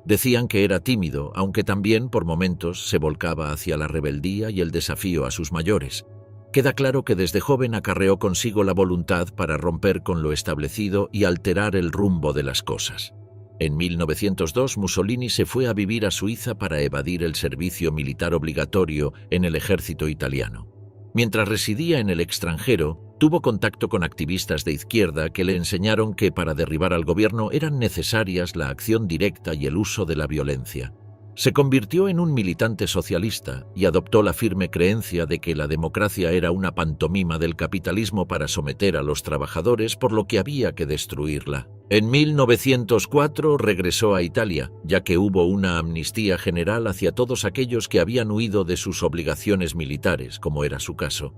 Decían que era tímido, aunque también por momentos se volcaba hacia la rebeldía y el desafío a sus mayores. Queda claro que desde joven acarreó consigo la voluntad para romper con lo establecido y alterar el rumbo de las cosas. En 1902, Mussolini se fue a vivir a Suiza para evadir el servicio militar obligatorio en el ejército italiano. Mientras residía en el extranjero, tuvo contacto con activistas de izquierda que le enseñaron que para derribar al gobierno eran necesarias la acción directa y el uso de la violencia. Se convirtió en un militante socialista y adoptó la firme creencia de que la democracia era una pantomima del capitalismo para someter a los trabajadores, por lo que había que destruirla. En 1904 regresó a Italia, ya que hubo una amnistía general hacia todos aquellos que habían huido de sus obligaciones militares, como era su caso.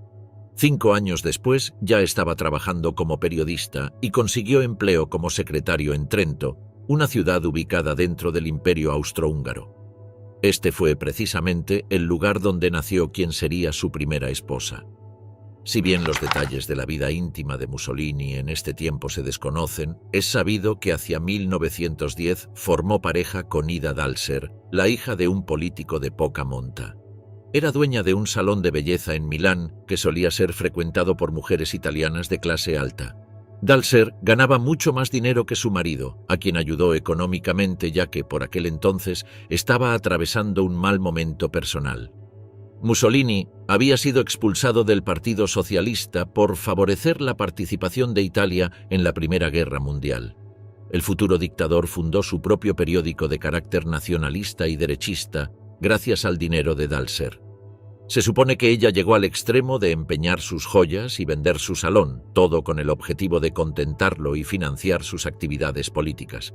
5 años después ya estaba trabajando como periodista y consiguió empleo como secretario en Trento, una ciudad ubicada dentro del Imperio Austrohúngaro. Este fue precisamente el lugar donde nació quien sería su primera esposa. Si bien los detalles de la vida íntima de Mussolini en este tiempo se desconocen, es sabido que hacia 1910 formó pareja con Ida Dalser, la hija de un político de poca monta. Era dueña de un salón de belleza en Milán que solía ser frecuentado por mujeres italianas de clase alta. Dalser ganaba mucho más dinero que su marido, a quien ayudó económicamente ya que por aquel entonces estaba atravesando un mal momento personal. Mussolini había sido expulsado del Partido Socialista por favorecer la participación de Italia en la Primera Guerra Mundial. El futuro dictador fundó su propio periódico de carácter nacionalista y derechista gracias al dinero de Dalser. Se supone que ella llegó al extremo de empeñar sus joyas y vender su salón, todo con el objetivo de contentarlo y financiar sus actividades políticas.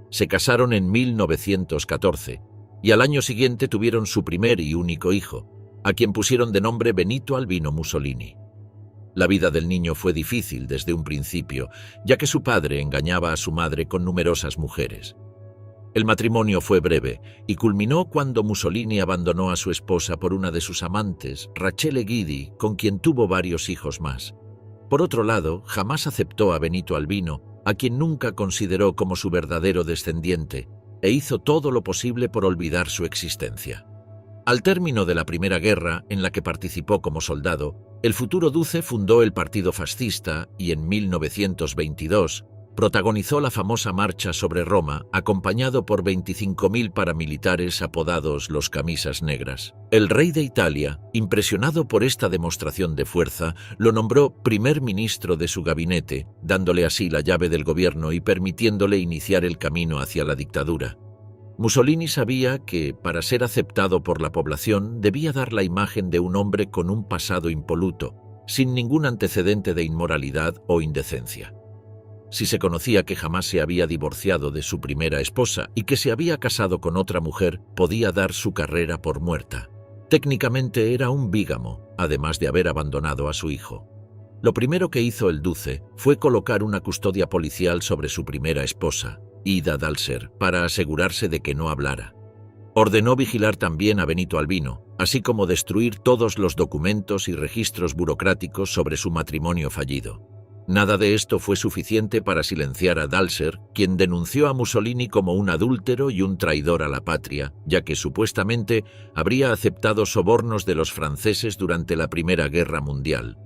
Se casaron en 1914 y al año siguiente tuvieron su primer y único hijo, a quien pusieron de nombre Benito Albino Mussolini. La vida del niño fue difícil desde un principio, ya que su padre engañaba a su madre con numerosas mujeres. El matrimonio fue breve y culminó cuando Mussolini abandonó a su esposa por una de sus amantes, Rachele Guidi, con quien tuvo varios hijos más. Por otro lado, jamás aceptó a Benito Albino, a quien nunca consideró como su verdadero descendiente, e hizo todo lo posible por olvidar su existencia. Al término de la Primera Guerra, en la que participó como soldado, el futuro duce fundó el Partido Fascista y en 1922 protagonizó la famosa marcha sobre Roma, acompañado por 25.000 paramilitares apodados los Camisas Negras. El rey de Italia, impresionado por esta demostración de fuerza, lo nombró primer ministro de su gabinete, dándole así la llave del gobierno y permitiéndole iniciar el camino hacia la dictadura. Mussolini sabía que, para ser aceptado por la población, debía dar la imagen de un hombre con un pasado impoluto, sin ningún antecedente de inmoralidad o indecencia. Si se conocía que jamás se había divorciado de su primera esposa y que se había casado con otra mujer, podía dar su carrera por muerta. Técnicamente era un bígamo, además de haber abandonado a su hijo. Lo primero que hizo el duce fue colocar una custodia policial sobre su primera esposa. Ida Dalser, para asegurarse de que no hablara. Ordenó vigilar también a Benito Albino, así como destruir todos los documentos y registros burocráticos sobre su matrimonio fallido. Nada de esto fue suficiente para silenciar a Dalser, quien denunció a Mussolini como un adúltero y un traidor a la patria, ya que supuestamente habría aceptado sobornos de los franceses durante la Primera Guerra Mundial.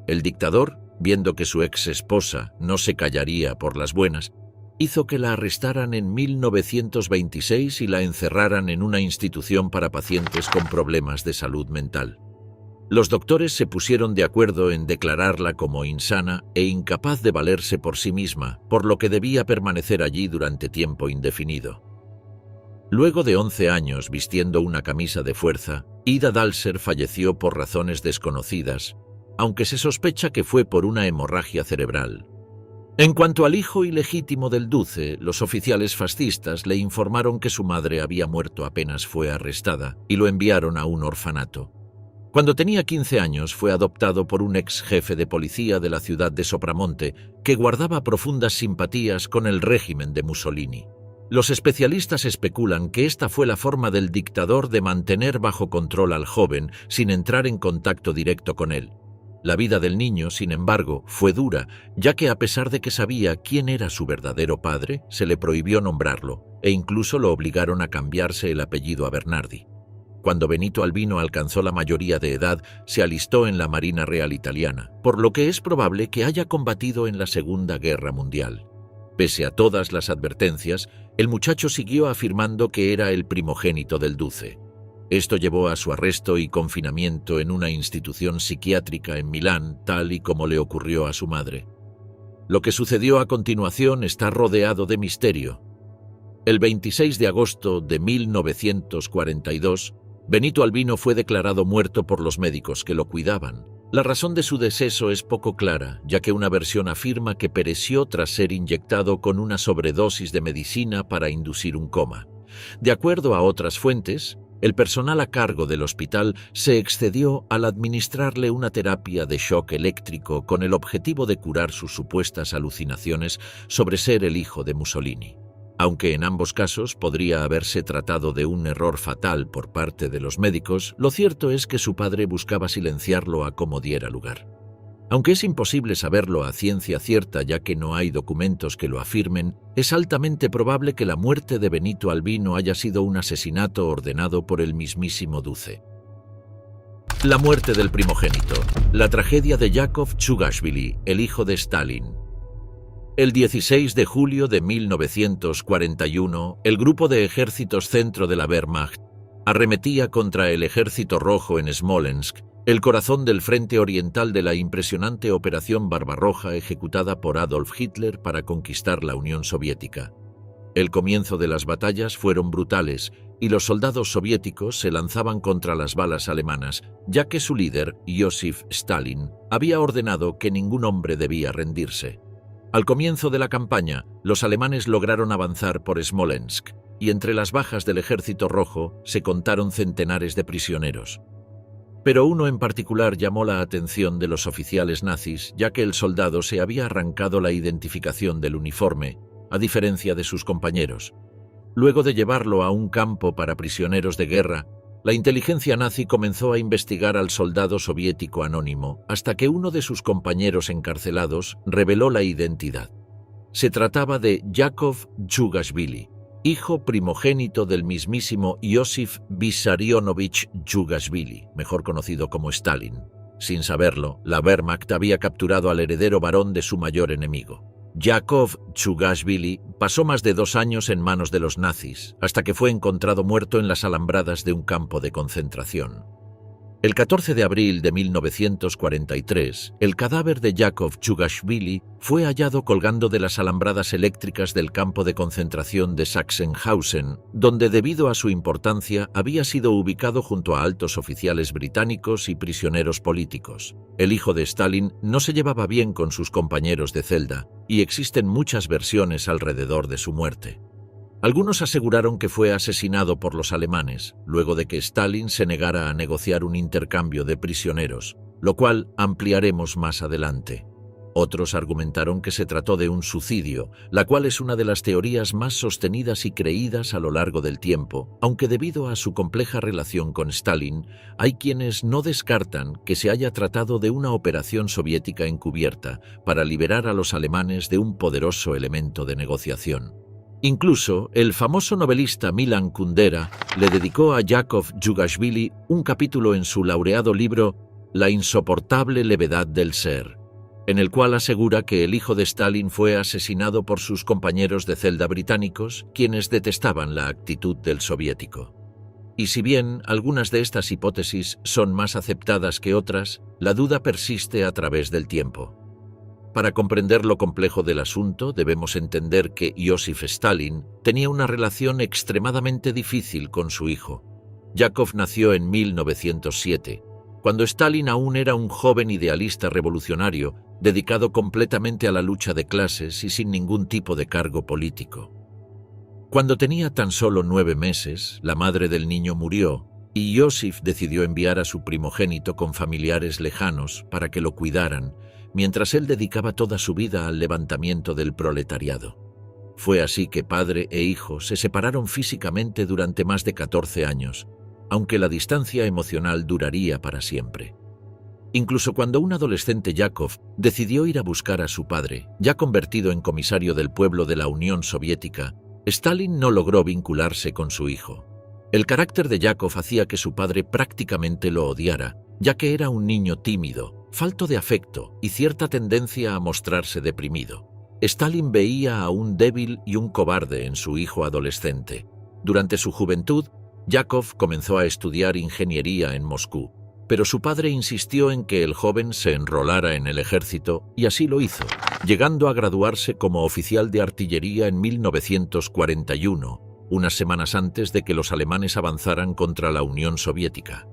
El dictador, viendo que su ex esposa no se callaría por las buenas, hizo que la arrestaran en 1926 y la encerraran en una institución para pacientes con problemas de salud mental. Los doctores se pusieron de acuerdo en declararla como insana e incapaz de valerse por sí misma, por lo que debía permanecer allí durante tiempo indefinido. Luego de 11 años vistiendo una camisa de fuerza, Ida Dalser falleció por razones desconocidas, aunque se sospecha que fue por una hemorragia cerebral. En cuanto al hijo ilegítimo del Duce, los oficiales fascistas le informaron que su madre había muerto apenas fue arrestada y lo enviaron a un orfanato. Cuando tenía 15 años fue adoptado por un ex jefe de policía de la ciudad de Sopramonte que guardaba profundas simpatías con el régimen de Mussolini. Los especialistas especulan que esta fue la forma del dictador de mantener bajo control al joven sin entrar en contacto directo con él. La vida del niño, sin embargo, fue dura, ya que a pesar de que sabía quién era su verdadero padre, se le prohibió nombrarlo e incluso lo obligaron a cambiarse el apellido a Bernardi. Cuando Benito Albino alcanzó la mayoría de edad, se alistó en la Marina Real Italiana, por lo que es probable que haya combatido en la Segunda Guerra Mundial. Pese a todas las advertencias, el muchacho siguió afirmando que era el primogénito del Duce. Esto llevó a su arresto y confinamiento en una institución psiquiátrica en Milán, tal y como le ocurrió a su madre. Lo que sucedió a continuación está rodeado de misterio. El 26 de agosto de 1942, Benito Albino fue declarado muerto por los médicos que lo cuidaban. La razón de su deceso es poco clara, ya que una versión afirma que pereció tras ser inyectado con una sobredosis de medicina para inducir un coma. De acuerdo a otras fuentes, el personal a cargo del hospital se excedió al administrarle una terapia de shock eléctrico con el objetivo de curar sus supuestas alucinaciones sobre ser el hijo de Mussolini. Aunque en ambos casos podría haberse tratado de un error fatal por parte de los médicos, lo cierto es que su padre buscaba silenciarlo a como diera lugar. Aunque es imposible saberlo a ciencia cierta ya que no hay documentos que lo afirmen, es altamente probable que la muerte de Benito Albino haya sido un asesinato ordenado por el mismísimo Duce. La muerte del primogénito. La tragedia de Yakov Chugashvili, el hijo de Stalin. El 16 de julio de 1941, el grupo de ejércitos centro de la Wehrmacht arremetía contra el Ejército Rojo en Smolensk, el corazón del frente oriental de la impresionante Operación Barbarroja ejecutada por Adolf Hitler para conquistar la Unión Soviética. El comienzo de las batallas fueron brutales y los soldados soviéticos se lanzaban contra las balas alemanas, ya que su líder, Joseph Stalin, había ordenado que ningún hombre debía rendirse. Al comienzo de la campaña, los alemanes lograron avanzar por Smolensk, y entre las bajas del Ejército Rojo se contaron centenares de prisioneros. Pero uno en particular llamó la atención de los oficiales nazis, ya que el soldado se había arrancado la identificación del uniforme, a diferencia de sus compañeros. Luego de llevarlo a un campo para prisioneros de guerra, la inteligencia nazi comenzó a investigar al soldado soviético anónimo, hasta que uno de sus compañeros encarcelados reveló la identidad. Se trataba de Yakov Chugashvili, hijo primogénito del mismísimo Joseph Vissarionovich Chugashvili, mejor conocido como Stalin. Sin saberlo, la Wehrmacht había capturado al heredero varón de su mayor enemigo. Yakov Chugashvili pasó más de 2 años en manos de los nazis, hasta que fue encontrado muerto en las alambradas de un campo de concentración. El 14 de abril de 1943, el cadáver de Yakov Chugashvili fue hallado colgando de las alambradas eléctricas del campo de concentración de Sachsenhausen, donde debido a su importancia había sido ubicado junto a altos oficiales británicos y prisioneros políticos. El hijo de Stalin no se llevaba bien con sus compañeros de celda, y existen muchas versiones alrededor de su muerte. Algunos aseguraron que fue asesinado por los alemanes, luego de que Stalin se negara a negociar un intercambio de prisioneros, lo cual ampliaremos más adelante. Otros argumentaron que se trató de un suicidio, la cual es una de las teorías más sostenidas y creídas a lo largo del tiempo, aunque debido a su compleja relación con Stalin, hay quienes no descartan que se haya tratado de una operación soviética encubierta para liberar a los alemanes de un poderoso elemento de negociación. Incluso, el famoso novelista Milan Kundera le dedicó a Yakov Djugashvili un capítulo en su laureado libro La insoportable levedad del ser, en el cual asegura que el hijo de Stalin fue asesinado por sus compañeros de celda británicos, quienes detestaban la actitud del soviético. Y si bien algunas de estas hipótesis son más aceptadas que otras, la duda persiste a través del tiempo. Para comprender lo complejo del asunto, debemos entender que Joseph Stalin tenía una relación extremadamente difícil con su hijo. Yakov nació en 1907, cuando Stalin aún era un joven idealista revolucionario, dedicado completamente a la lucha de clases y sin ningún tipo de cargo político. Cuando tenía tan solo 9 meses, la madre del niño murió y Joseph decidió enviar a su primogénito con familiares lejanos para que lo cuidaran, mientras él dedicaba toda su vida al levantamiento del proletariado. Fue así que padre e hijo se separaron físicamente durante más de 14 años, aunque la distancia emocional duraría para siempre. Incluso cuando un adolescente Yakov decidió ir a buscar a su padre, ya convertido en comisario del pueblo de la Unión Soviética, Stalin no logró vincularse con su hijo. El carácter de Yakov hacía que su padre prácticamente lo odiara, ya que era un niño tímido, falto de afecto y cierta tendencia a mostrarse deprimido. Stalin veía a un débil y un cobarde en su hijo adolescente. Durante su juventud, Yakov comenzó a estudiar ingeniería en Moscú, pero su padre insistió en que el joven se enrolara en el ejército y así lo hizo, llegando a graduarse como oficial de artillería en 1941, unas semanas antes de que los alemanes avanzaran contra la Unión Soviética.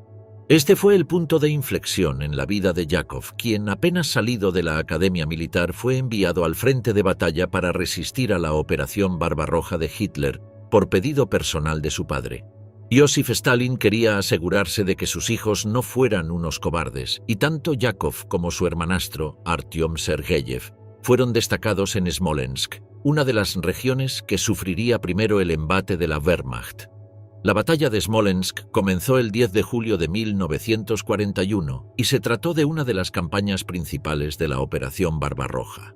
Este fue el punto de inflexión en la vida de Yakov, quien apenas salido de la academia militar fue enviado al frente de batalla para resistir a la Operación Barbarroja de Hitler por pedido personal de su padre. Joseph Stalin quería asegurarse de que sus hijos no fueran unos cobardes, y tanto Yakov como su hermanastro, Artyom Sergeyev, fueron destacados en Smolensk, una de las regiones que sufriría primero el embate de la Wehrmacht. La batalla de Smolensk comenzó el 10 de julio de 1941 y se trató de una de las campañas principales de la Operación Barbarroja.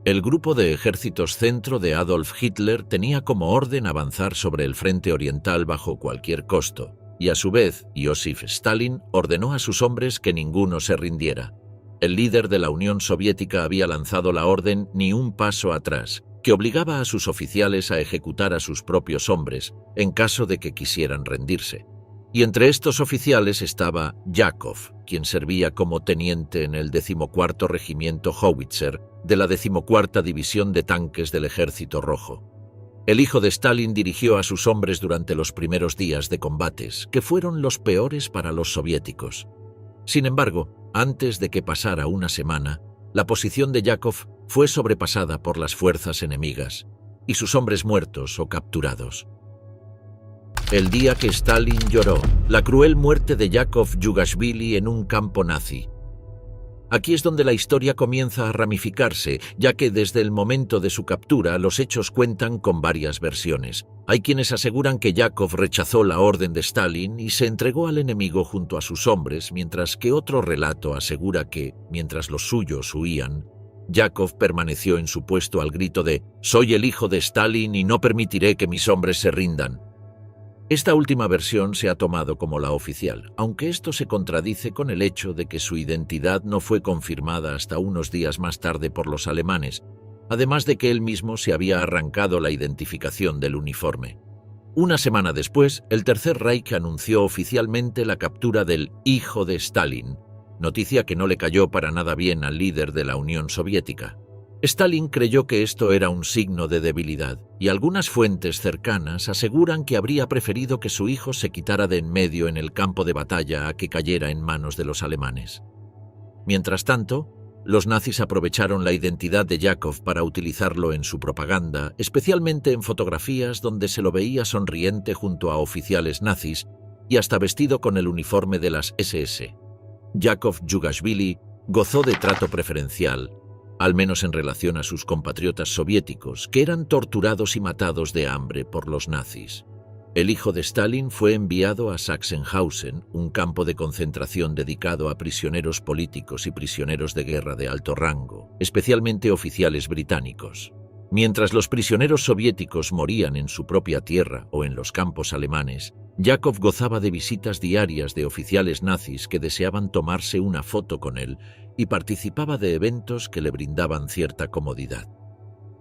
El grupo de ejércitos centro de Adolf Hitler tenía como orden avanzar sobre el frente oriental bajo cualquier costo, y a su vez, Joseph Stalin ordenó a sus hombres que ninguno se rindiera. El líder de la Unión Soviética había lanzado la orden ni un paso atrás, que obligaba a sus oficiales a ejecutar a sus propios hombres en caso de que quisieran rendirse. Y entre estos oficiales estaba Yakov, quien servía como teniente en el 14º Regimiento Howitzer de la 14ª División de Tanques del Ejército Rojo. El hijo de Stalin dirigió a sus hombres durante los primeros días de combates, que fueron los peores para los soviéticos. Sin embargo, antes de que pasara una semana, la posición de Yakov fue sobrepasada por las fuerzas enemigas y sus hombres muertos o capturados. El día que Stalin lloró, la cruel muerte de Yakov Djugashvili en un campo nazi. Aquí es donde la historia comienza a ramificarse, ya que desde el momento de su captura los hechos cuentan con varias versiones. Hay quienes aseguran que Yakov rechazó la orden de Stalin y se entregó al enemigo junto a sus hombres, mientras que otro relato asegura que, mientras los suyos huían, Yakov permaneció en su puesto al grito de «Soy el hijo de Stalin y no permitiré que mis hombres se rindan». Esta última versión se ha tomado como la oficial, aunque esto se contradice con el hecho de que su identidad no fue confirmada hasta unos días más tarde por los alemanes, además de que él mismo se había arrancado la identificación del uniforme. Una semana después, el Tercer Reich anunció oficialmente la captura del hijo de Stalin, noticia que no le cayó para nada bien al líder de la Unión Soviética. Stalin creyó que esto era un signo de debilidad, y algunas fuentes cercanas aseguran que habría preferido que su hijo se quitara de en medio en el campo de batalla a que cayera en manos de los alemanes. Mientras tanto, los nazis aprovecharon la identidad de Yakov para utilizarlo en su propaganda, especialmente en fotografías donde se lo veía sonriente junto a oficiales nazis y hasta vestido con el uniforme de las SS. Yakov Djugashvili Gozó de trato preferencial, al menos en relación a sus compatriotas soviéticos, que eran torturados y matados de hambre por los nazis. El hijo de Stalin fue enviado a Sachsenhausen, un campo de concentración dedicado a prisioneros políticos y prisioneros de guerra de alto rango, especialmente oficiales británicos. Mientras los prisioneros soviéticos morían en su propia tierra o en los campos alemanes, Yakov gozaba de visitas diarias de oficiales nazis que deseaban tomarse una foto con él y participaba de eventos que le brindaban cierta comodidad.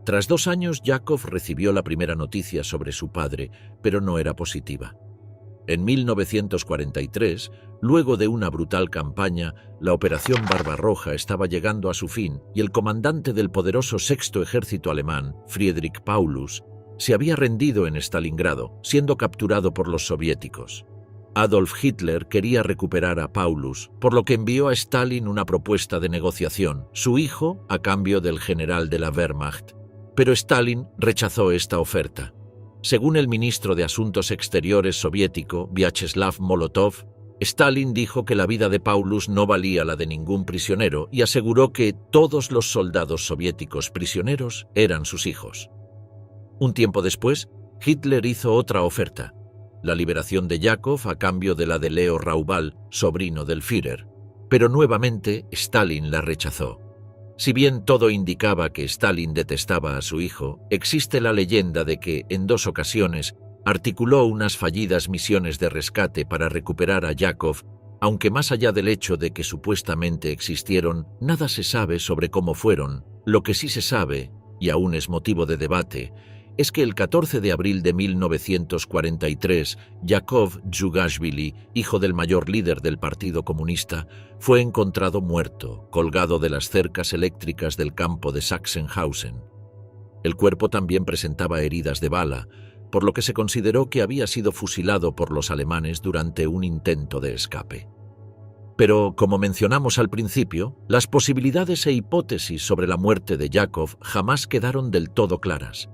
Tras 2 años, Yakov recibió la primera noticia sobre su padre, pero no era positiva. En 1943, luego de una brutal campaña, la Operación Barbarroja estaba llegando a su fin y el comandante del poderoso Sexto Ejército alemán, Friedrich Paulus, se había rendido en Stalingrado, siendo capturado por los soviéticos. Adolf Hitler quería recuperar a Paulus, por lo que envió a Stalin una propuesta de negociación, su hijo a cambio del general de la Wehrmacht. Pero Stalin rechazó esta oferta. Según el ministro de Asuntos Exteriores soviético, Vyacheslav Molotov, Stalin dijo que la vida de Paulus no valía la de ningún prisionero y aseguró que todos los soldados soviéticos prisioneros eran sus hijos. Un tiempo después, Hitler hizo otra oferta, la liberación de Yakov a cambio de la de Leo Raubal, sobrino del Führer, pero nuevamente Stalin la rechazó. Si bien todo indicaba que Stalin detestaba a su hijo, existe la leyenda de que, en 2 ocasiones, articuló unas fallidas misiones de rescate para recuperar a Yakov, aunque más allá del hecho de que supuestamente existieron, nada se sabe sobre cómo fueron. Lo que sí se sabe, y aún es motivo de debate, es que el 14 de abril de 1943, Yakov Djugashvili, hijo del mayor líder del Partido Comunista, fue encontrado muerto, colgado de las cercas eléctricas del campo de Sachsenhausen. El cuerpo también presentaba heridas de bala, por lo que se consideró que había sido fusilado por los alemanes durante un intento de escape. Pero, como mencionamos al principio, las posibilidades e hipótesis sobre la muerte de Yakov jamás quedaron del todo claras.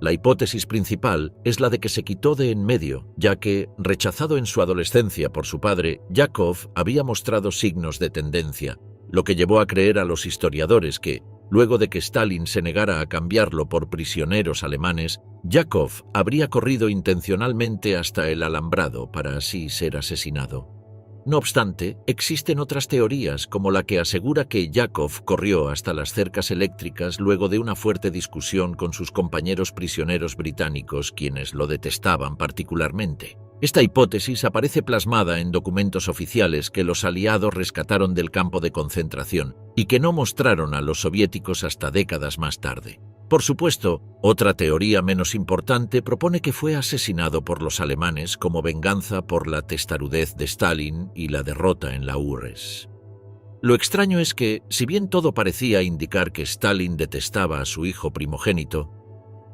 La hipótesis principal es la de que se quitó de en medio, ya que, rechazado en su adolescencia por su padre, Yakov había mostrado signos de tendencia, lo que llevó a creer a los historiadores que, luego de que Stalin se negara a cambiarlo por prisioneros alemanes, Yakov habría corrido intencionalmente hasta el alambrado para así ser asesinado. No obstante, existen otras teorías, como la que asegura que Yakov corrió hasta las cercas eléctricas luego de una fuerte discusión con sus compañeros prisioneros británicos, quienes lo detestaban particularmente. Esta hipótesis aparece plasmada en documentos oficiales que los aliados rescataron del campo de concentración y que no mostraron a los soviéticos hasta décadas más tarde. Por supuesto, otra teoría menos importante propone que fue asesinado por los alemanes como venganza por la testarudez de Stalin y la derrota en la URSS. Lo extraño es que, si bien todo parecía indicar que Stalin detestaba a su hijo primogénito,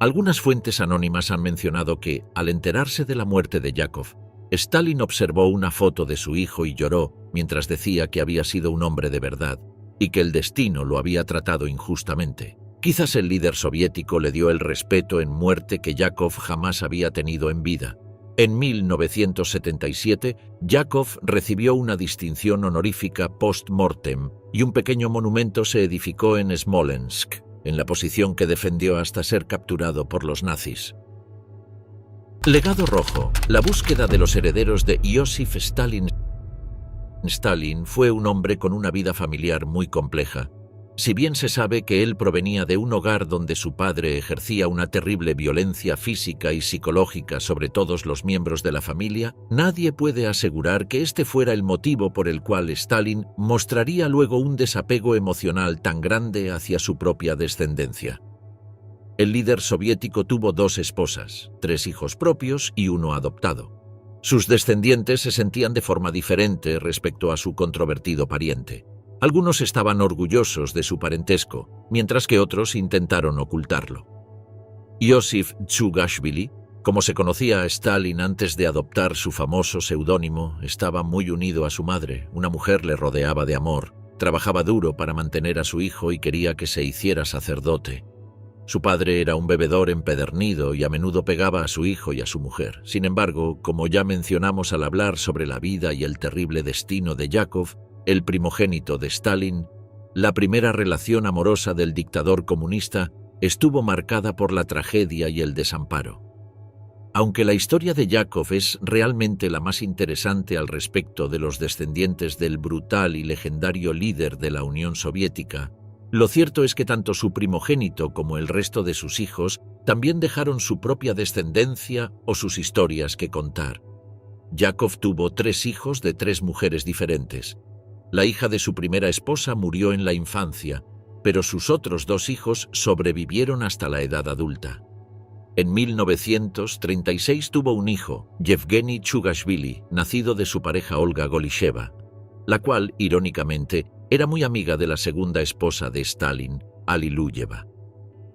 algunas fuentes anónimas han mencionado que, al enterarse de la muerte de Yakov, Stalin observó una foto de su hijo y lloró mientras decía que había sido un hombre de verdad y que el destino lo había tratado injustamente. Quizás el líder soviético le dio el respeto en muerte que Yakov jamás había tenido en vida. En 1977, Yakov recibió una distinción honorífica post-mortem y un pequeño monumento se edificó en Smolensk, en la posición que defendió hasta ser capturado por los nazis. Legado rojo. La búsqueda de los herederos de Iosif Stalin. Stalin fue un hombre con una vida familiar muy compleja. Si bien se sabe que él provenía de un hogar donde su padre ejercía una terrible violencia física y psicológica sobre todos los miembros de la familia, nadie puede asegurar que este fuera el motivo por el cual Stalin mostraría luego un desapego emocional tan grande hacia su propia descendencia. El líder soviético tuvo 2 esposas, 3 hijos propios y 1 adoptado. Sus descendientes se sentían de forma diferente respecto a su controvertido pariente. Algunos estaban orgullosos de su parentesco, mientras que otros intentaron ocultarlo. Iosif Djugashvili, como se conocía a Stalin antes de adoptar su famoso seudónimo, estaba muy unido a su madre. Una mujer le rodeaba de amor, trabajaba duro para mantener a su hijo y quería que se hiciera sacerdote. Su padre era un bebedor empedernido y a menudo pegaba a su hijo y a su mujer. Sin embargo, como ya mencionamos al hablar sobre la vida y el terrible destino de Yakov, el primogénito de Stalin, La primera relación amorosa del dictador comunista estuvo marcada por la tragedia y el desamparo. Aunque la historia de Yakov es realmente la más interesante al respecto de los descendientes del brutal y legendario líder de la Unión Soviética, lo cierto es que tanto su primogénito como el resto de sus hijos también dejaron su propia descendencia o sus historias que contar. Yakov tuvo 3 hijos de 3 mujeres diferentes. La hija de su primera esposa murió en la infancia, pero sus otros 2 hijos sobrevivieron hasta la edad adulta. En 1936 tuvo un hijo, Yevgeny Chugashvili, nacido de su pareja Olga Golisheva, la cual, irónicamente, era muy amiga de la segunda esposa de Stalin, Aliluyeva.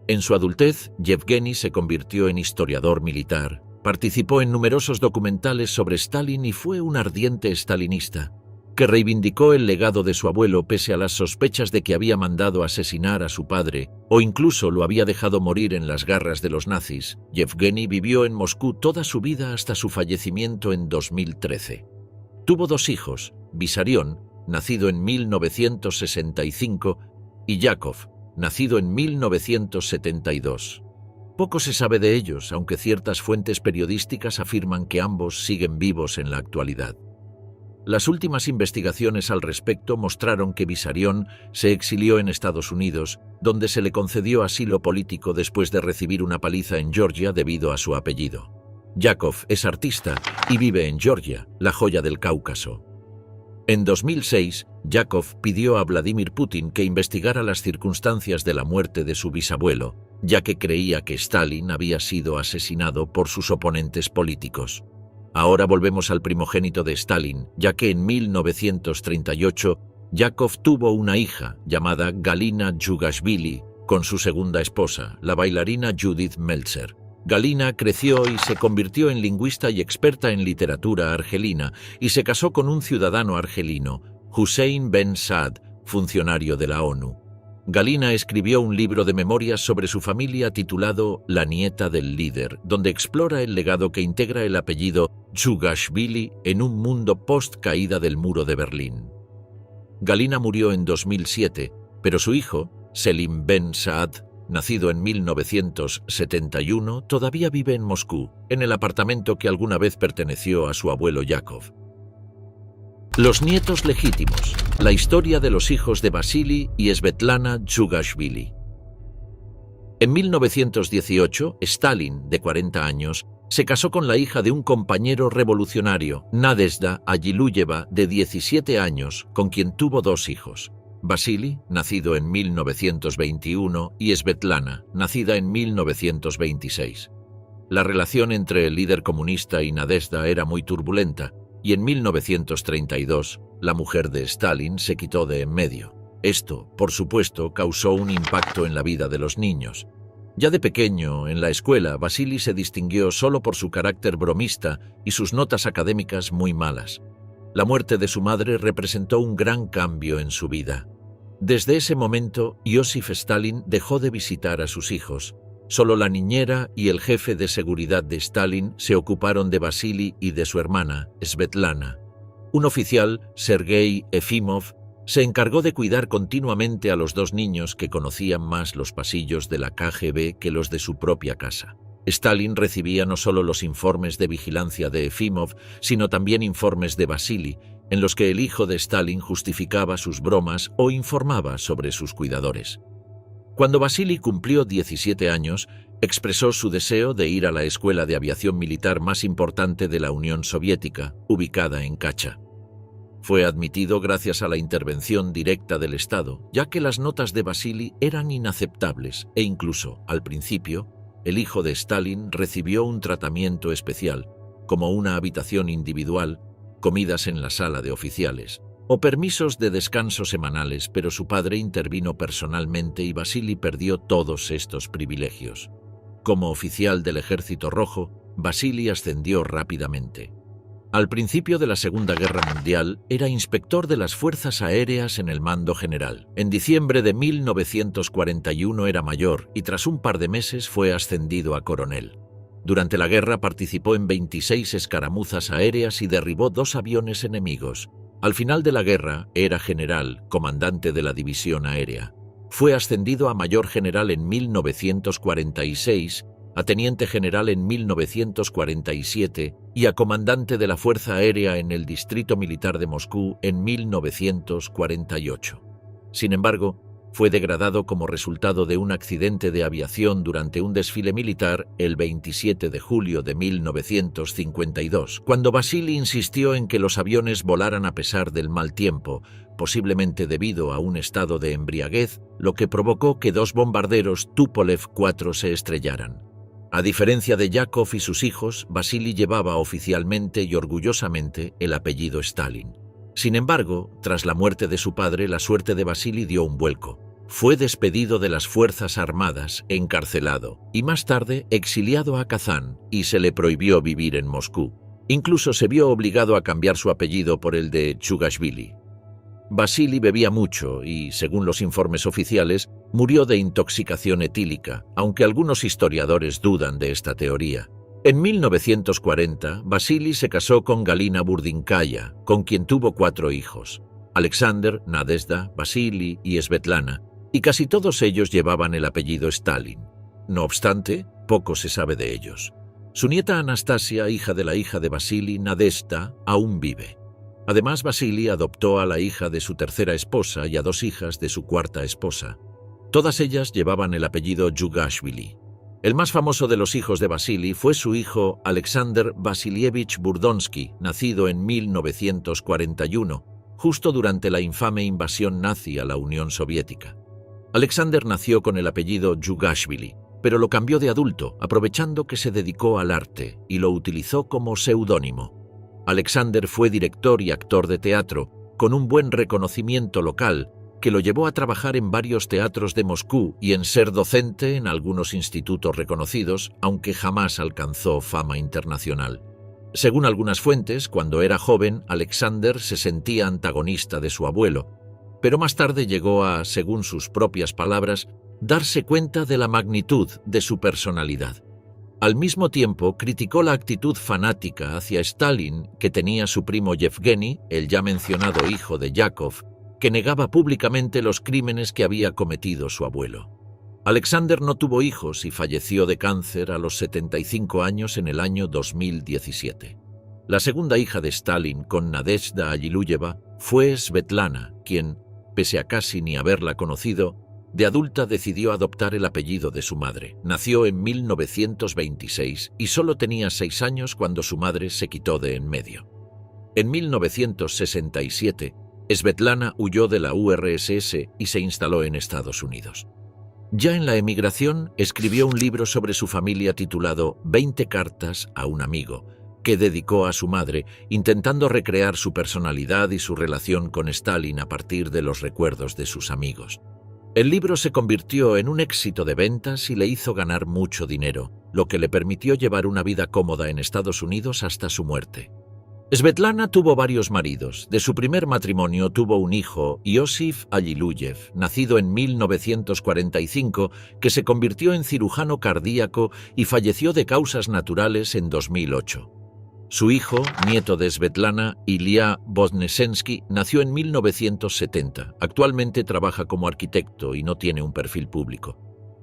En su adultez, Yevgeny se convirtió en historiador militar, participó en numerosos documentales sobre Stalin y fue un ardiente stalinista, que reivindicó el legado de su abuelo pese a las sospechas de que había mandado asesinar a su padre o incluso lo había dejado morir en las garras de los nazis. Yevgeny vivió en Moscú toda su vida hasta su fallecimiento en 2013. Tuvo 2 hijos, Vissarion, nacido en 1965, y Yakov, nacido en 1972. Poco se sabe de ellos, aunque ciertas fuentes periodísticas afirman que ambos siguen vivos en la actualidad. Las últimas investigaciones al respecto mostraron que Vissarion se exilió en Estados Unidos, donde se le concedió asilo político después de recibir una paliza en Georgia debido a su apellido. Yakov es artista y vive en Georgia, la joya del Cáucaso. En 2006, Yakov pidió a Vladimir Putin que investigara las circunstancias de la muerte de su bisabuelo, ya que creía que Stalin había sido asesinado por sus oponentes políticos. Ahora volvemos al primogénito de Stalin, ya que en 1938 Yakov tuvo una hija llamada Galina Djugashvili con su segunda esposa, la bailarina Judith Meltzer. Galina creció y se convirtió en lingüista y experta en literatura argelina y se casó con un ciudadano argelino, Hussein Ben Saad, funcionario de la ONU. Galina escribió un libro de memorias sobre su familia titulado La nieta del líder, donde explora el legado que integra el apellido Djugashvili en un mundo post-caída del muro de Berlín. Galina murió en 2007, pero su hijo, Selim Ben Saad, nacido en 1971, todavía vive en Moscú, en el apartamento que alguna vez perteneció a su abuelo Yakov. Los nietos legítimos. La historia de los hijos de Vasily y Svetlana Djugashvili. En 1918, Stalin, de 40 años, se casó con la hija de un compañero revolucionario, Nadezhda Agiluyeva, de 17 años, con quien tuvo 2 hijos. Vasily, nacido en 1921, y Svetlana, nacida en 1926. La relación entre el líder comunista y Nadezhda era muy turbulenta, y en 1932, la mujer de Stalin se quitó de en medio. Esto, por supuesto, causó un impacto en la vida de los niños. Ya de pequeño, en la escuela, Vasily se distinguió solo por su carácter bromista y sus notas académicas muy malas. La muerte de su madre representó un gran cambio en su vida. Desde ese momento, Iosif Stalin dejó de visitar a sus hijos. Solo la niñera y el jefe de seguridad de Stalin se ocuparon de Vasily y de su hermana, Svetlana. Un oficial, Sergei Efimov, se encargó de cuidar continuamente a los 2 niños que conocían más los pasillos de la KGB que los de su propia casa. Stalin recibía no solo los informes de vigilancia de Efimov, sino también informes de Vasily, en los que el hijo de Stalin justificaba sus bromas o informaba sobre sus cuidadores. Cuando Vasily cumplió 17 años, expresó su deseo de ir a la escuela de aviación militar más importante de la Unión Soviética, ubicada en Kacha. Fue admitido gracias a la intervención directa del Estado, ya que las notas de Vasily eran inaceptables e incluso, al principio, el hijo de Stalin recibió un tratamiento especial, como una habitación individual, comidas en la sala de oficiales, o permisos de descanso semanales, pero su padre intervino personalmente y Vasily perdió todos estos privilegios. Como oficial del Ejército Rojo, Vasily ascendió rápidamente. Al principio de la Segunda Guerra Mundial, era inspector de las Fuerzas Aéreas en el mando general. En diciembre de 1941 era mayor y tras un par de meses fue ascendido a coronel. Durante la guerra participó en 26 escaramuzas aéreas y derribó 2 aviones enemigos. Al final de la guerra era general, comandante de la división aérea. Fue ascendido a mayor general en 1946, a teniente general en 1947 y a comandante de la Fuerza Aérea en el Distrito Militar de Moscú en 1948. Sin embargo, fue degradado como resultado de un accidente de aviación durante un desfile militar el 27 de julio de 1952, cuando Vasily insistió en que los aviones volaran a pesar del mal tiempo, posiblemente debido a un estado de embriaguez, lo que provocó que dos bombarderos Tupolev 4 se estrellaran. A diferencia de Yakov y sus hijos, Vasily llevaba oficialmente y orgullosamente el apellido Stalin. Sin embargo, tras la muerte de su padre, la suerte de Vasily dio un vuelco. Fue despedido de las Fuerzas Armadas, encarcelado y más tarde exiliado a Kazán y se le prohibió vivir en Moscú. Incluso se vio obligado a cambiar su apellido por el de Chugashvili. Vasily bebía mucho y, según los informes oficiales, murió de intoxicación etílica, aunque algunos historiadores dudan de esta teoría. En 1940, Vasily se casó con Galina Burdinkaya, con quien tuvo 4 hijos: Alexander, Nadezhda, Vasily y Svetlana, y casi todos ellos llevaban el apellido Stalin. No obstante, poco se sabe de ellos. Su nieta Anastasia, hija de la hija de Vasily, Nadezhda, aún vive. Además, Vasily adoptó a la hija de su tercera esposa y a 2 hijas de su cuarta esposa. Todas ellas llevaban el apellido Chugashvili. El más famoso de los hijos de Vasily fue su hijo Alexander Vasilievich Burdonsky, nacido en 1941, justo durante la infame invasión nazi a la Unión Soviética. Alexander nació con el apellido Chugashvili, pero lo cambió de adulto, aprovechando que se dedicó al arte y lo utilizó como seudónimo. Alexander fue director y actor de teatro, con un buen reconocimiento local, que lo llevó a trabajar en varios teatros de Moscú y en ser docente en algunos institutos reconocidos, aunque jamás alcanzó fama internacional. Según algunas fuentes, cuando era joven, Alexander se sentía antagonista de su abuelo, pero más tarde llegó a, según sus propias palabras, darse cuenta de la magnitud de su personalidad. Al mismo tiempo, criticó la actitud fanática hacia Stalin que tenía su primo Yevgeny, el ya mencionado hijo de Yakov, que negaba públicamente los crímenes que había cometido su abuelo. Alexander no tuvo hijos y falleció de cáncer a los 75 años en el año 2017. La segunda hija de Stalin con Nadezhda Alliluyeva fue Svetlana, quien, pese a casi ni haberla conocido, de adulta decidió adoptar el apellido de su madre. Nació en 1926 y solo tenía 6 años cuando su madre se quitó de en medio. En 1967, Svetlana huyó de la URSS y se instaló en Estados Unidos. Ya en la emigración, escribió un libro sobre su familia titulado 20 cartas a un amigo, que dedicó a su madre, intentando recrear su personalidad y su relación con Stalin a partir de los recuerdos de sus amigos. El libro se convirtió en un éxito de ventas y le hizo ganar mucho dinero, lo que le permitió llevar una vida cómoda en Estados Unidos hasta su muerte. Svetlana tuvo varios maridos. De su primer matrimonio tuvo un hijo, Iosif Alliluyev, nacido en 1945, que se convirtió en cirujano cardíaco y falleció de causas naturales en 2008. Su hijo, nieto de Svetlana, Ilya Voznesensky, nació en 1970. Actualmente trabaja como arquitecto y no tiene un perfil público.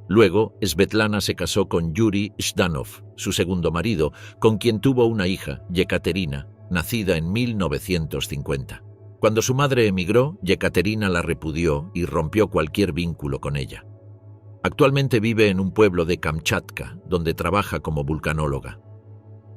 Luego, Svetlana se casó con Yuri Zhdanov, su segundo marido, con quien tuvo una hija, Yekaterina, nacida en 1950. Cuando su madre emigró, Yekaterina la repudió y rompió cualquier vínculo con ella. Actualmente vive en un pueblo de Kamchatka, donde trabaja como vulcanóloga.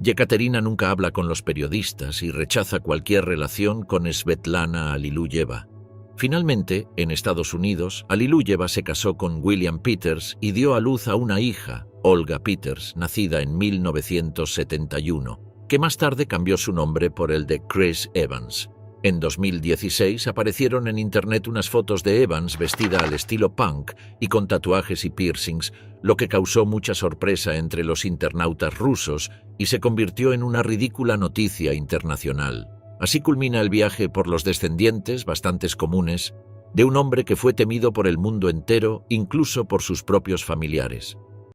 Yekaterina nunca habla con los periodistas y rechaza cualquier relación con Svetlana Alliluyeva. Finalmente, en Estados Unidos, Alliluyeva se casó con William Peters y dio a luz a una hija, Olga Peters, nacida en 1971, que más tarde cambió su nombre por el de Chris Evans. En 2016 aparecieron en internet unas fotos de Evans vestida al estilo punk y con tatuajes y piercings, lo que causó mucha sorpresa entre los internautas rusos y se convirtió en una ridícula noticia internacional. Así culmina el viaje por los descendientes, bastante comunes, de un hombre que fue temido por el mundo entero, incluso por sus propios familiares.